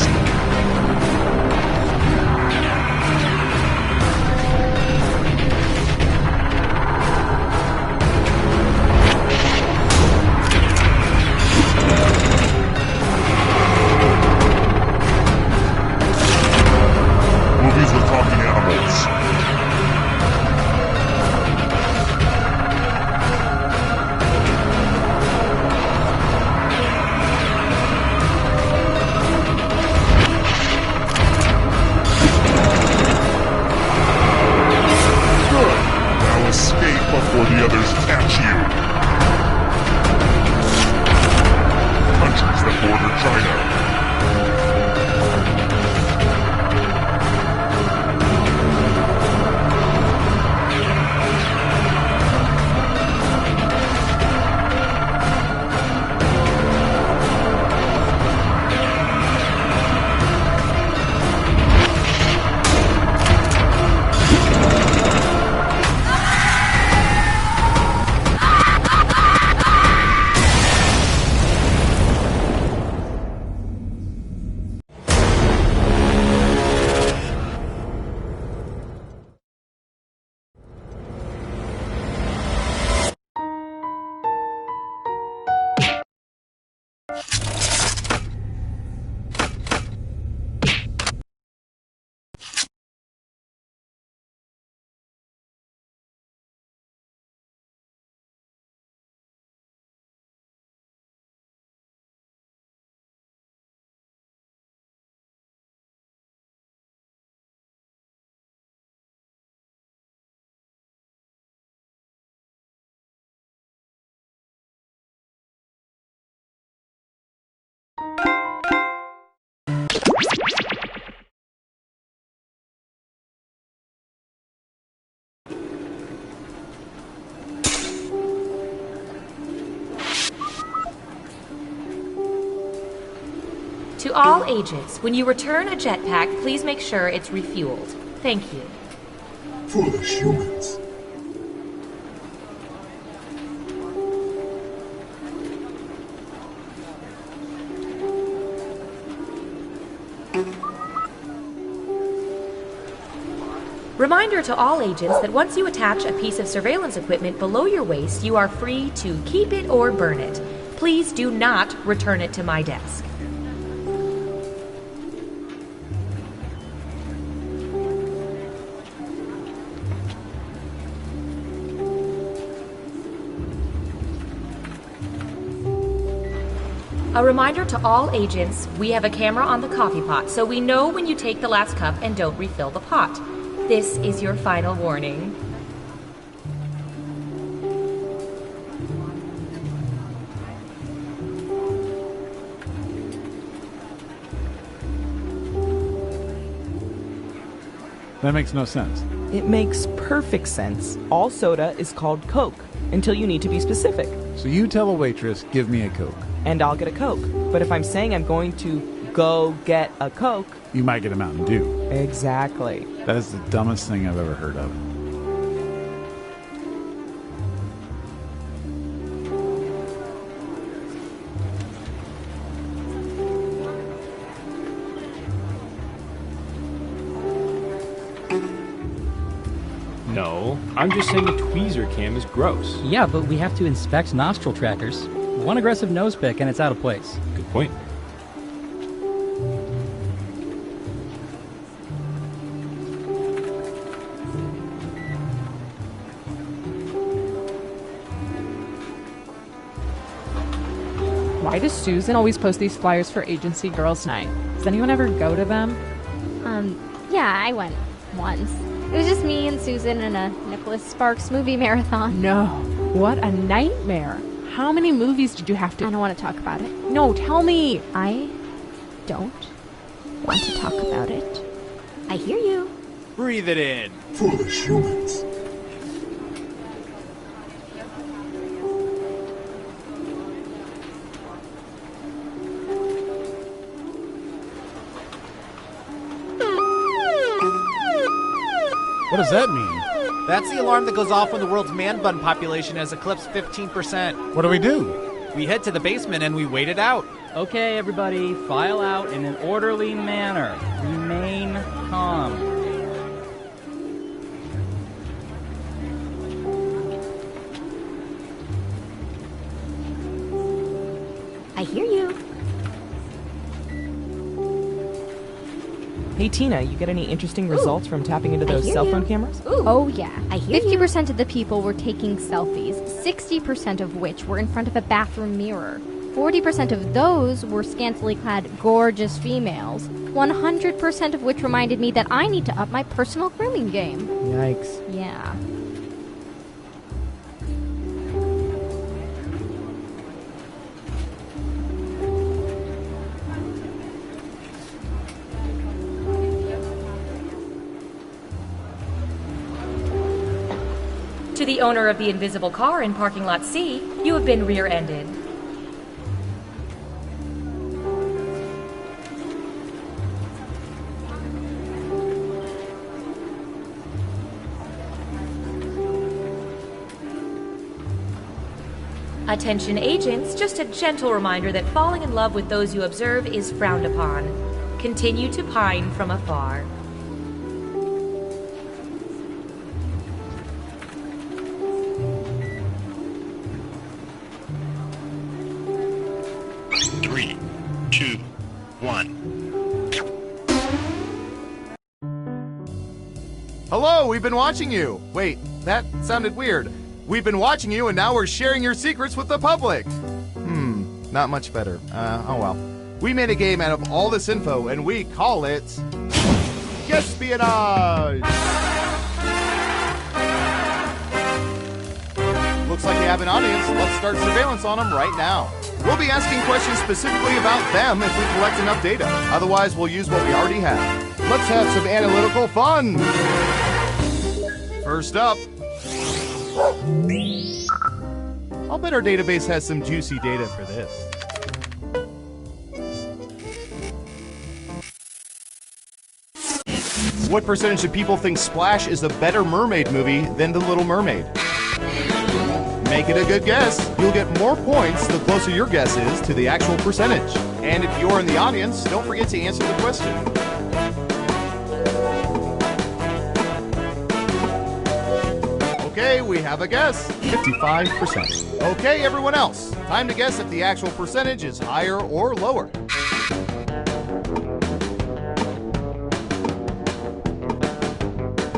Movies with talking animals. Before the others catch you. Countries that border China. To all agents, when you return a jetpack, please make sure it's refueled. Thank you. Foolish humans. Reminder to all agents that once you attach a piece of surveillance equipment below your waist, you are free to keep it or burn it. Please do not return it to my desk. A reminder to all agents, we have a camera on the coffee pot, so we know when you take the last cup and don't refill the pot. This is your final warning. That makes no sense. It makes perfect sense. All soda is called Coke, until you need to be specific. So you tell a waitress, give me a Coke. And I'll get a Coke. But if I'm saying I'm going to go get a Coke... You might get a Mountain Dew. Exactly. That is the dumbest thing I've ever heard of. No, I'm just saying the tweezer cam is gross. Yeah, but we have to inspect nostril trackers. One aggressive nose pick and it's out of place. Good point. Why does Susan always post these flyers for Agency Girls Night? Does anyone ever go to them? Yeah, I went once. It was just me and Susan and a Nicholas Sparks movie marathon. No. What a nightmare. How many movies did you have to... I don't want to talk about it. No, tell me. I don't want to talk about it. I hear you. Breathe it in. Foolish humans. What does that mean? That's the alarm that goes off when the world's man bun population has eclipsed 15%. What do we do? We head to the basement and we wait it out. Okay, everybody, file out in an orderly manner. Remain calm. I hear you. Hey, Tina, you get any interesting results from tapping into those cell phone cameras? Ooh. Oh, yeah. 50% of the people were taking selfies, 60% of which were in front of a bathroom mirror. 40% of those were scantily clad, gorgeous females. 100% of which reminded me that I need to up my personal grooming game. Yikes. Yeah. To the owner of the invisible car in parking lot C, you have been rear-ended. Attention agents, just a gentle reminder that falling in love with those you observe is frowned upon. Continue to pine from afar. Three, two, one. Hello, we've been watching you. Wait, that sounded weird. We've been watching you and now we're sharing your secrets with the public. Not much better. Oh well. We made a game out of all this info and we call it Espionage. Looks like you have an audience. Let's start surveillance on them right now. We'll be asking questions specifically about them if we collect enough data. Otherwise, we'll use what we already have. Let's have some analytical fun. First up, I'll bet our database has some juicy data for this. What percentage of people think Splash is a better mermaid movie than The Little Mermaid? Make it a good guess. You'll get more points the closer your guess is to the actual percentage. And if you're in the audience, don't forget to answer the question. Okay, we have a guess. 55%. Okay, everyone else. Time to guess if the actual percentage is higher or lower.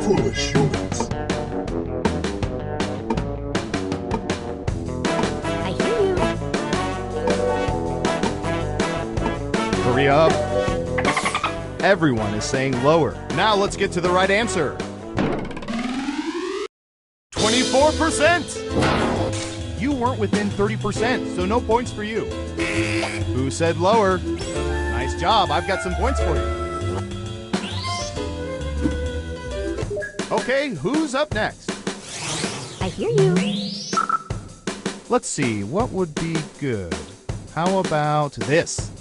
Foolish humans. I hear you. Hurry up. Everyone is saying lower. Now let's get to the right answer. 24%! You weren't within 30%, so no points for you. Who said lower? Nice job, I've got some points for you. Okay, who's up next? I hear you. Let's see, what would be good? How about this?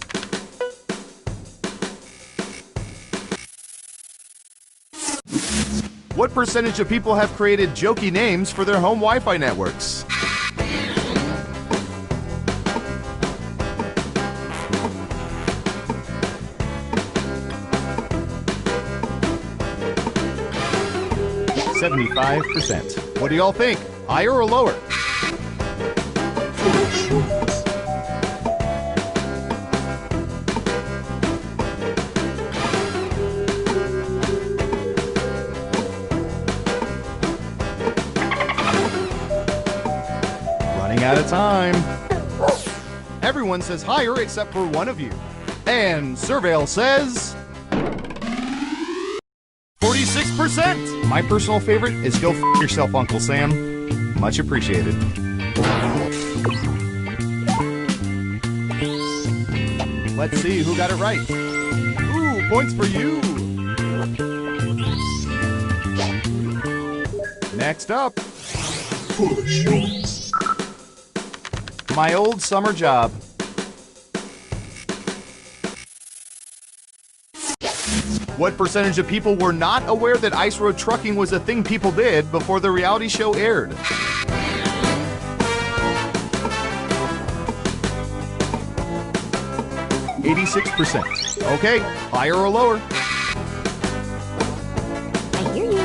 What percentage of people have created jokey names for their home Wi-Fi networks? %. What do y'all think? Higher or lower? Running out of time. Everyone says higher except for one of you. And Surveil says 46%. My personal favorite is go f yourself, Uncle Sam. Much appreciated. Let's see who got it right. Ooh, points for you. Next up, my old summer job. What percentage of people were not aware that ice road trucking was a thing people did before the reality show aired? %. Okay, higher or lower? I hear you.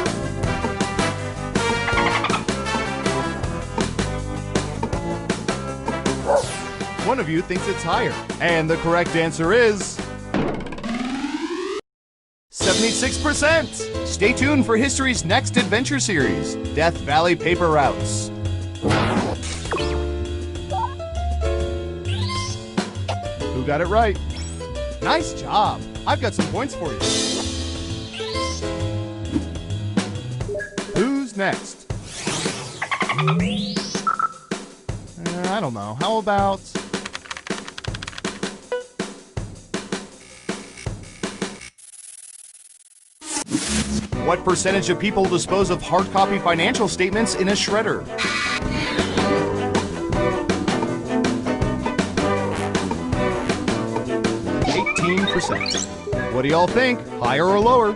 One of you thinks it's higher. And the correct answer is 76%. Stay tuned for history's next adventure series, Death Valley Paper Routes. Who got it right? Nice job. I've got some points for you. Who's next? I don't know. How about... What percentage of people dispose of hard copy financial statements in a shredder? %. What do y'all think? Higher or lower?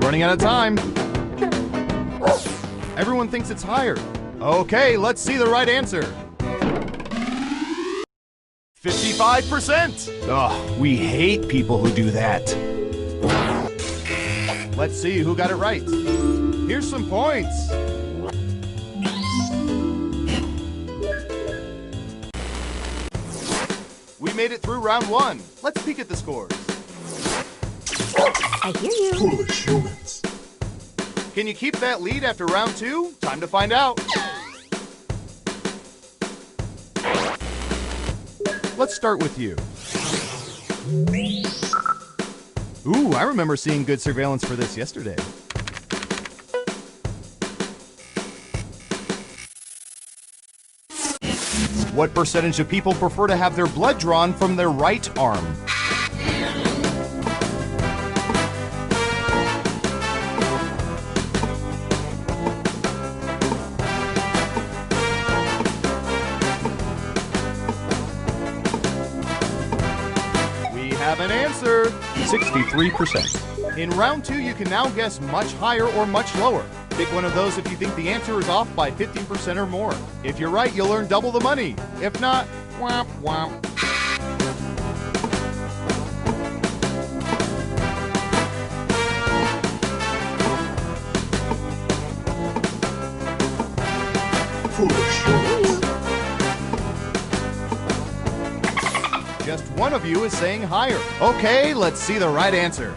Running out of time. Everyone thinks it's higher. Okay, let's see the right answer. 55%! Ugh, we hate people who do that. Let's see who got it right. Here's some points. We made it through round 1. Let's peek at the scores. I hear you. Foolish humans. Can you keep that lead after round 2? Time to find out. Let's start with you. Ooh, I remember seeing good surveillance for this yesterday. What percentage of people prefer to have their blood drawn from their right arm? Have an answer. 63%. In round 2, you can now guess much higher or much lower. Pick one of those if you think the answer is off by 15% or more. If you're right, you'll earn double the money. If not, womp womp. Just one of you is saying higher. Okay, let's see the right answer.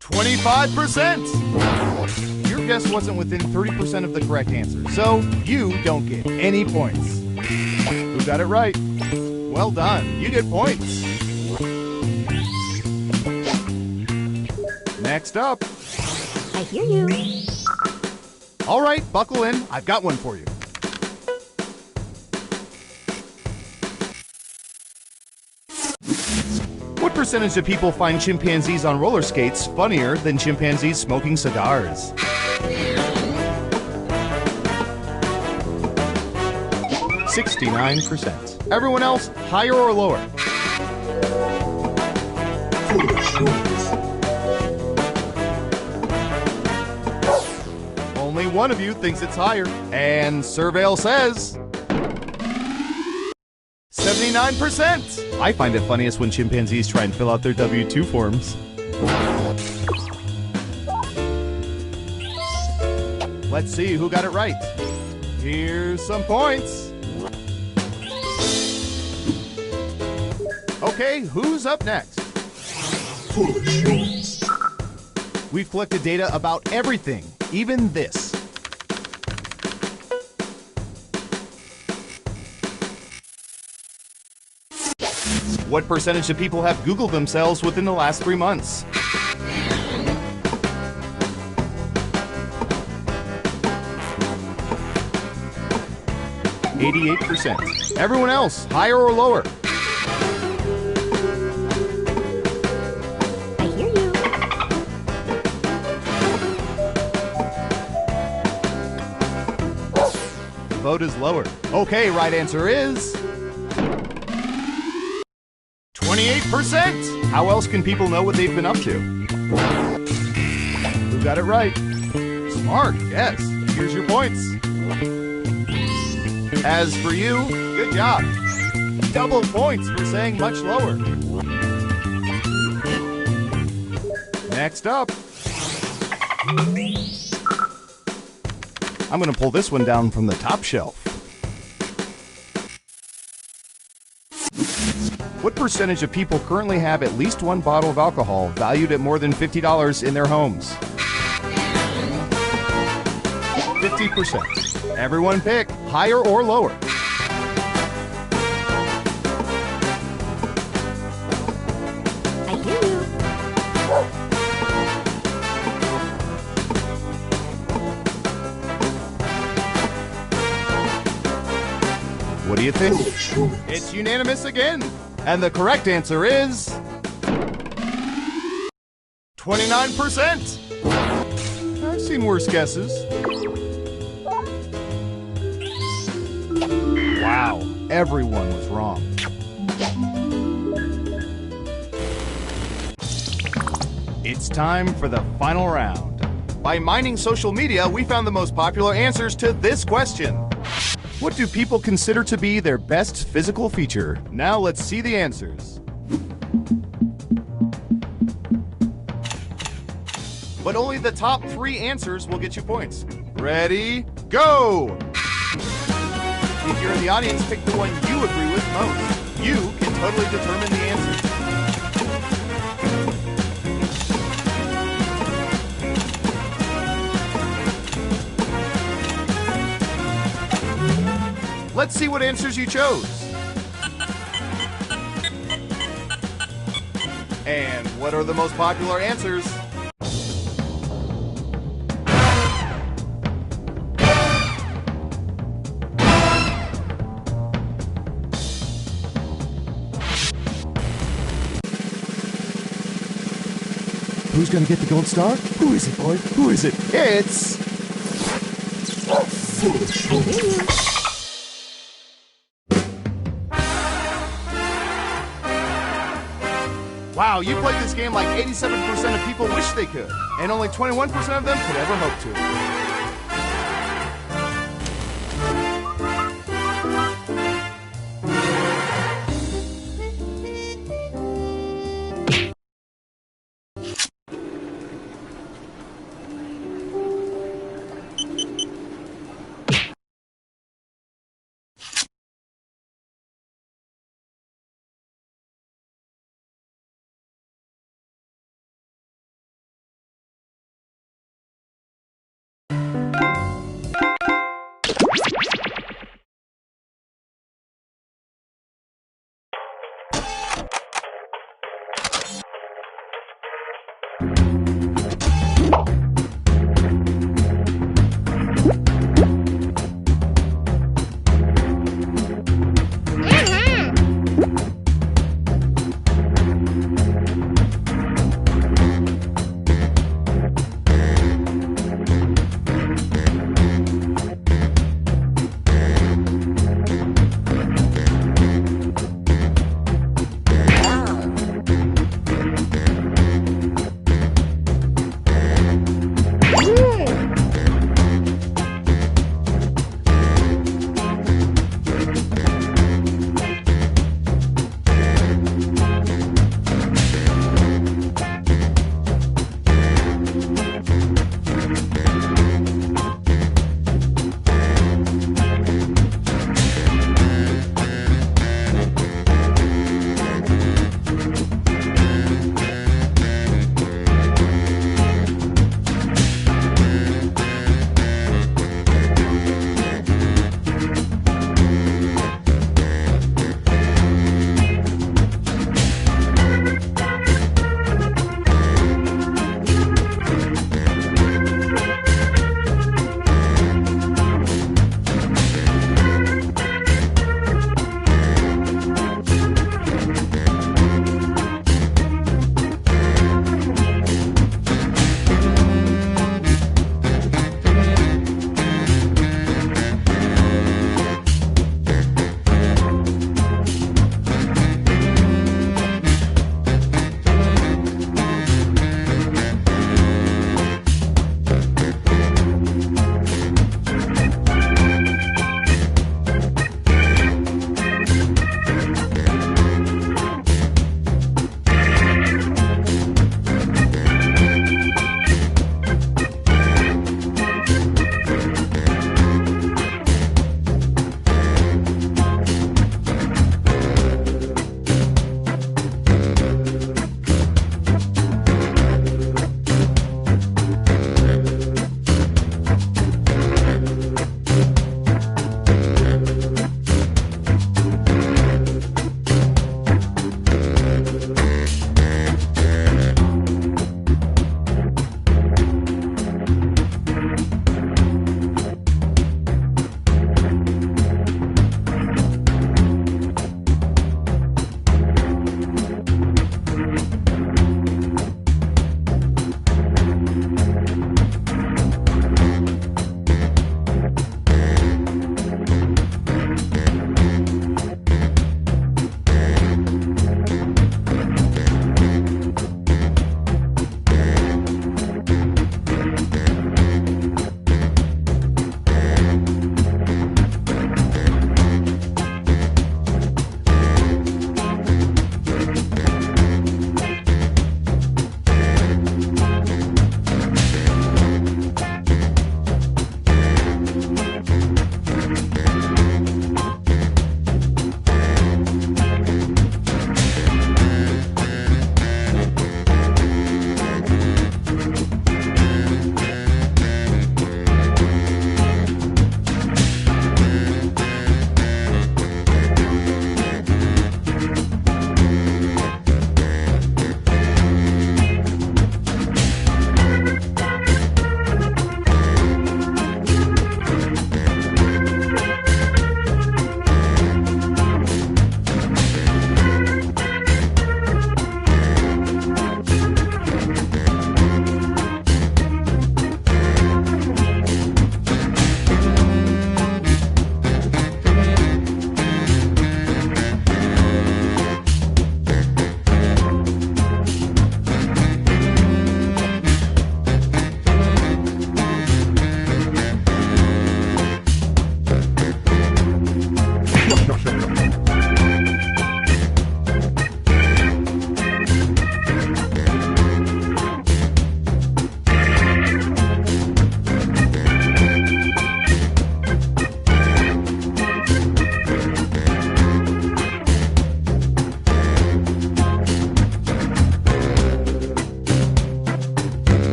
25%! Your guess wasn't within 30% of the correct answer, so you don't get any points. Who got it right? Well done, you get points. Next up. I hear you. All right, buckle in. I've got one for you. What percentage of people find chimpanzees on roller skates funnier than chimpanzees smoking cigars? %. Everyone else, higher or lower? Only one of you thinks it's higher. And Surveil says 79%! I find it funniest when chimpanzees try and fill out their W-2 forms. Let's see who got it right. Here's some points. Okay, who's up next? Foolish humans. We've collected data about everything, even this. What percentage of people have Googled themselves within the last 3 months? %. Everyone else, higher or lower? I hear you. The vote is lower. Okay, right answer is 28%. How else can people know what they've been up to? Who got it right? Smart, yes. Here's your points. As for you, good job. Double points for saying much lower. Next up. I'm going to pull this one down from the top shelf. What percentage of people currently have at least one bottle of alcohol valued at more than $50 in their homes? 50%. Everyone pick higher or lower. I hear you. What do you think? It's unanimous again. And the correct answer is 29%. I've seen worse guesses. Wow, everyone was wrong. It's time for the final round. By mining social media, we found the most popular answers to this question. What do people consider to be their best physical feature? Now let's see the answers. But only the top 3 answers will get you points. Ready, go! If you're in the audience, pick the one you agree with most. You can totally determine the answer. Let's see what answers you chose. And what are the most popular answers? Who's gonna get the gold star? Who is it, boy? Who is it? It's... Wow, you played this game like 87% of people wish they could, and only 21% of them could ever hope to.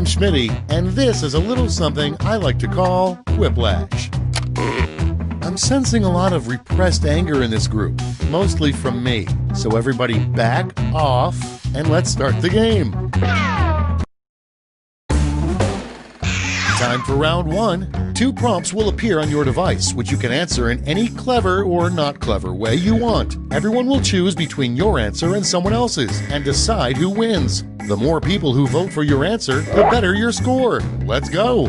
I'm Schmitty, and this is a little something I like to call whiplash. I'm sensing a lot of repressed anger in this group, mostly from me. So everybody back off, and let's start the game. Time for round one. 2 prompts will appear on your device, which you can answer in any clever or not clever way you want. Everyone will choose between your answer and someone else's, and decide who wins. The more people who vote for your answer, the better your score. Let's go!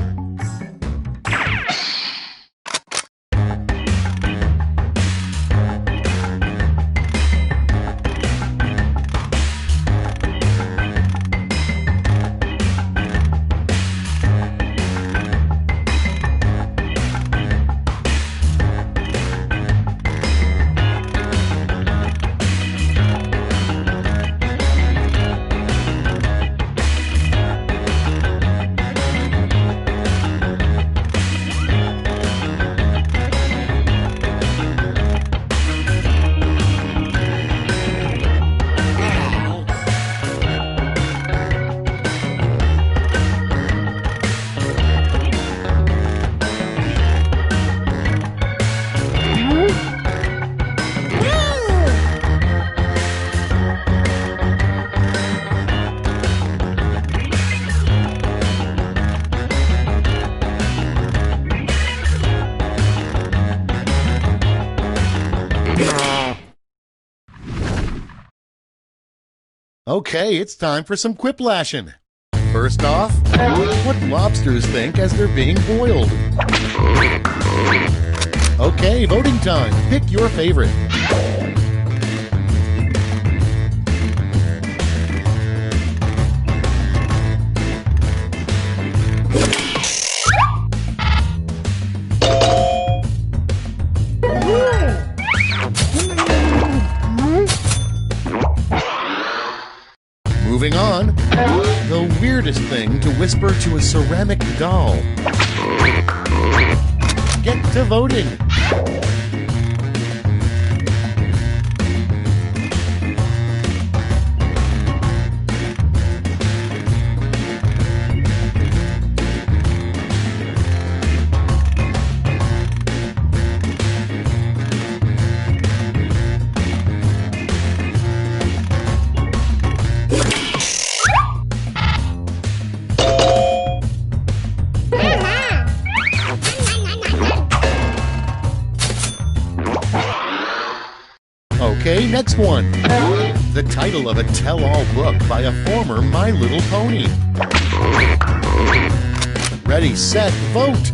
Okay, it's time for some quiplashing. First off, what lobsters think as they're being boiled? Okay, voting time. Pick your favorite. Moving on, the weirdest thing to whisper to a ceramic doll. Get to voting. Okay, next one. The title of a tell-all book by a former My Little Pony. Ready, set, vote!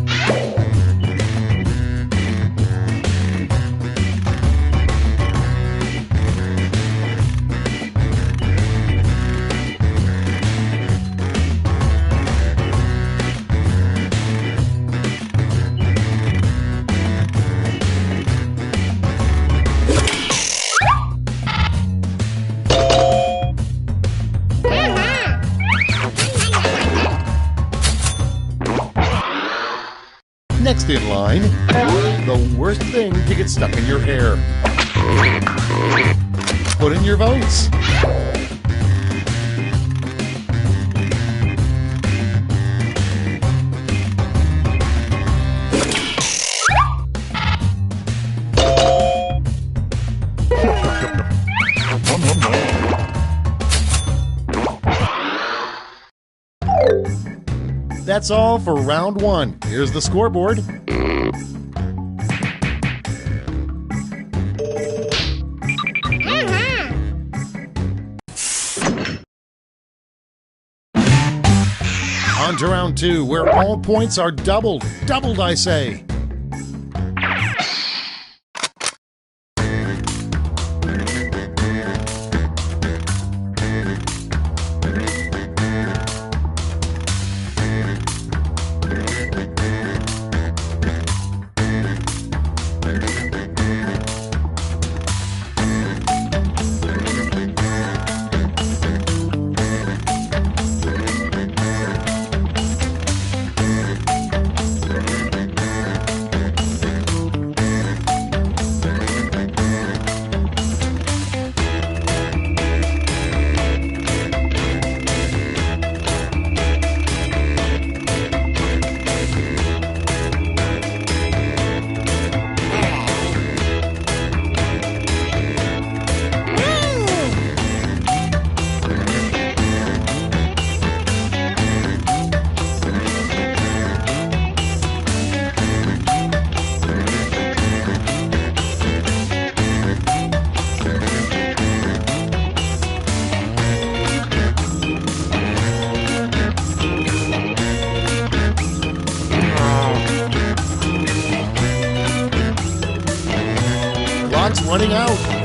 Next in line, the worst thing to get stuck in your hair. Put in your votes. That's all for round one. Here's the scoreboard. On to round two, where all points are doubled. Doubled, I say.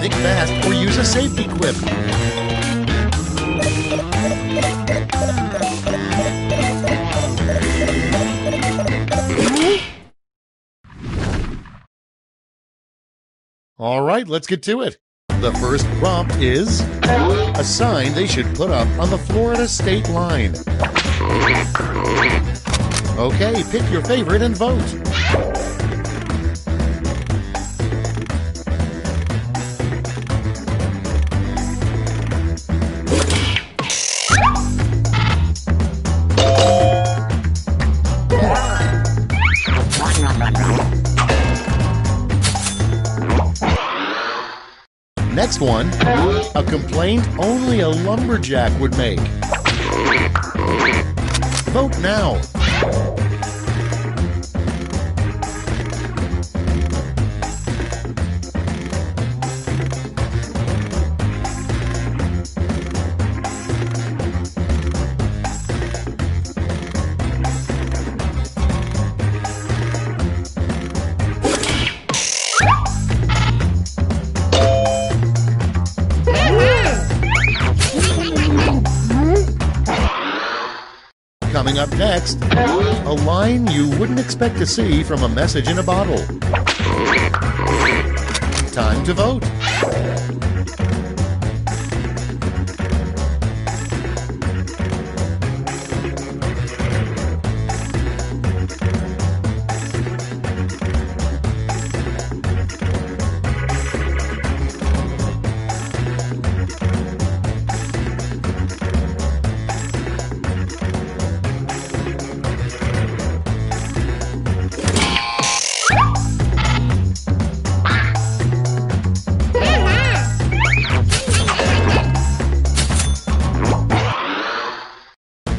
Think fast or use a safety quip. All right, let's get to it. The first prompt is a sign they should put up on the Florida state line. Okay, pick your favorite and vote. Next one, a complaint only a lumberjack would make. Vote now. Coming up next, a line you wouldn't expect to see from a message in a bottle. Time to vote.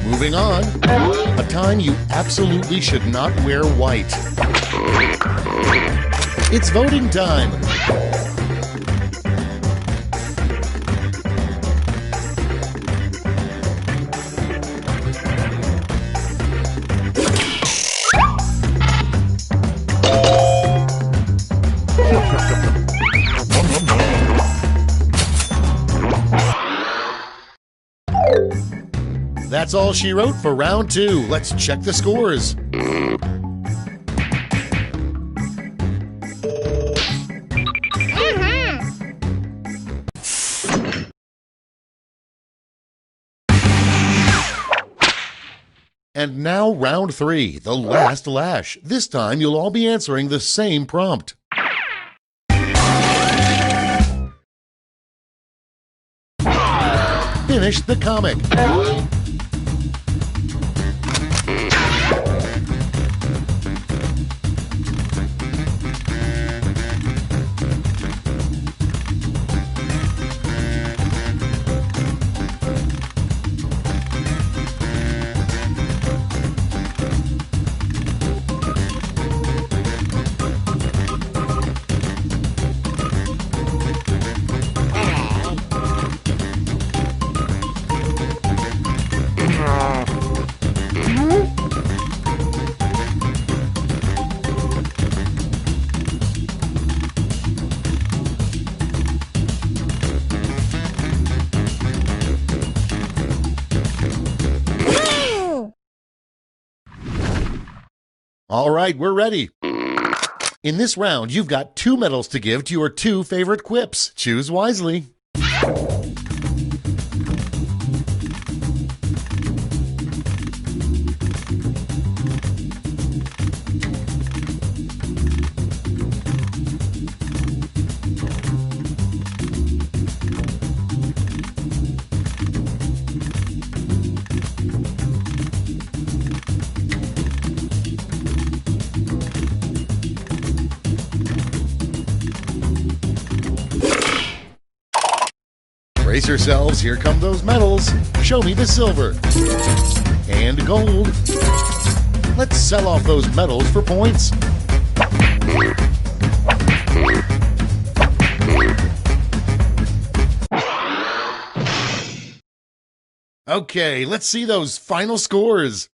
Moving on, a time you absolutely should not wear white. It's voting time. That's all she wrote for round 2. Let's check the scores. And now round 3, the last lash. This time you'll all be answering the same prompt. Finish the comic. All right, we're ready. In this round, you've got 2 medals to give to your 2 favorite quips. Choose wisely. Brace yourselves, here come those medals. Show me the silver. And gold. Let's sell off those medals for points. Okay, let's see those final scores.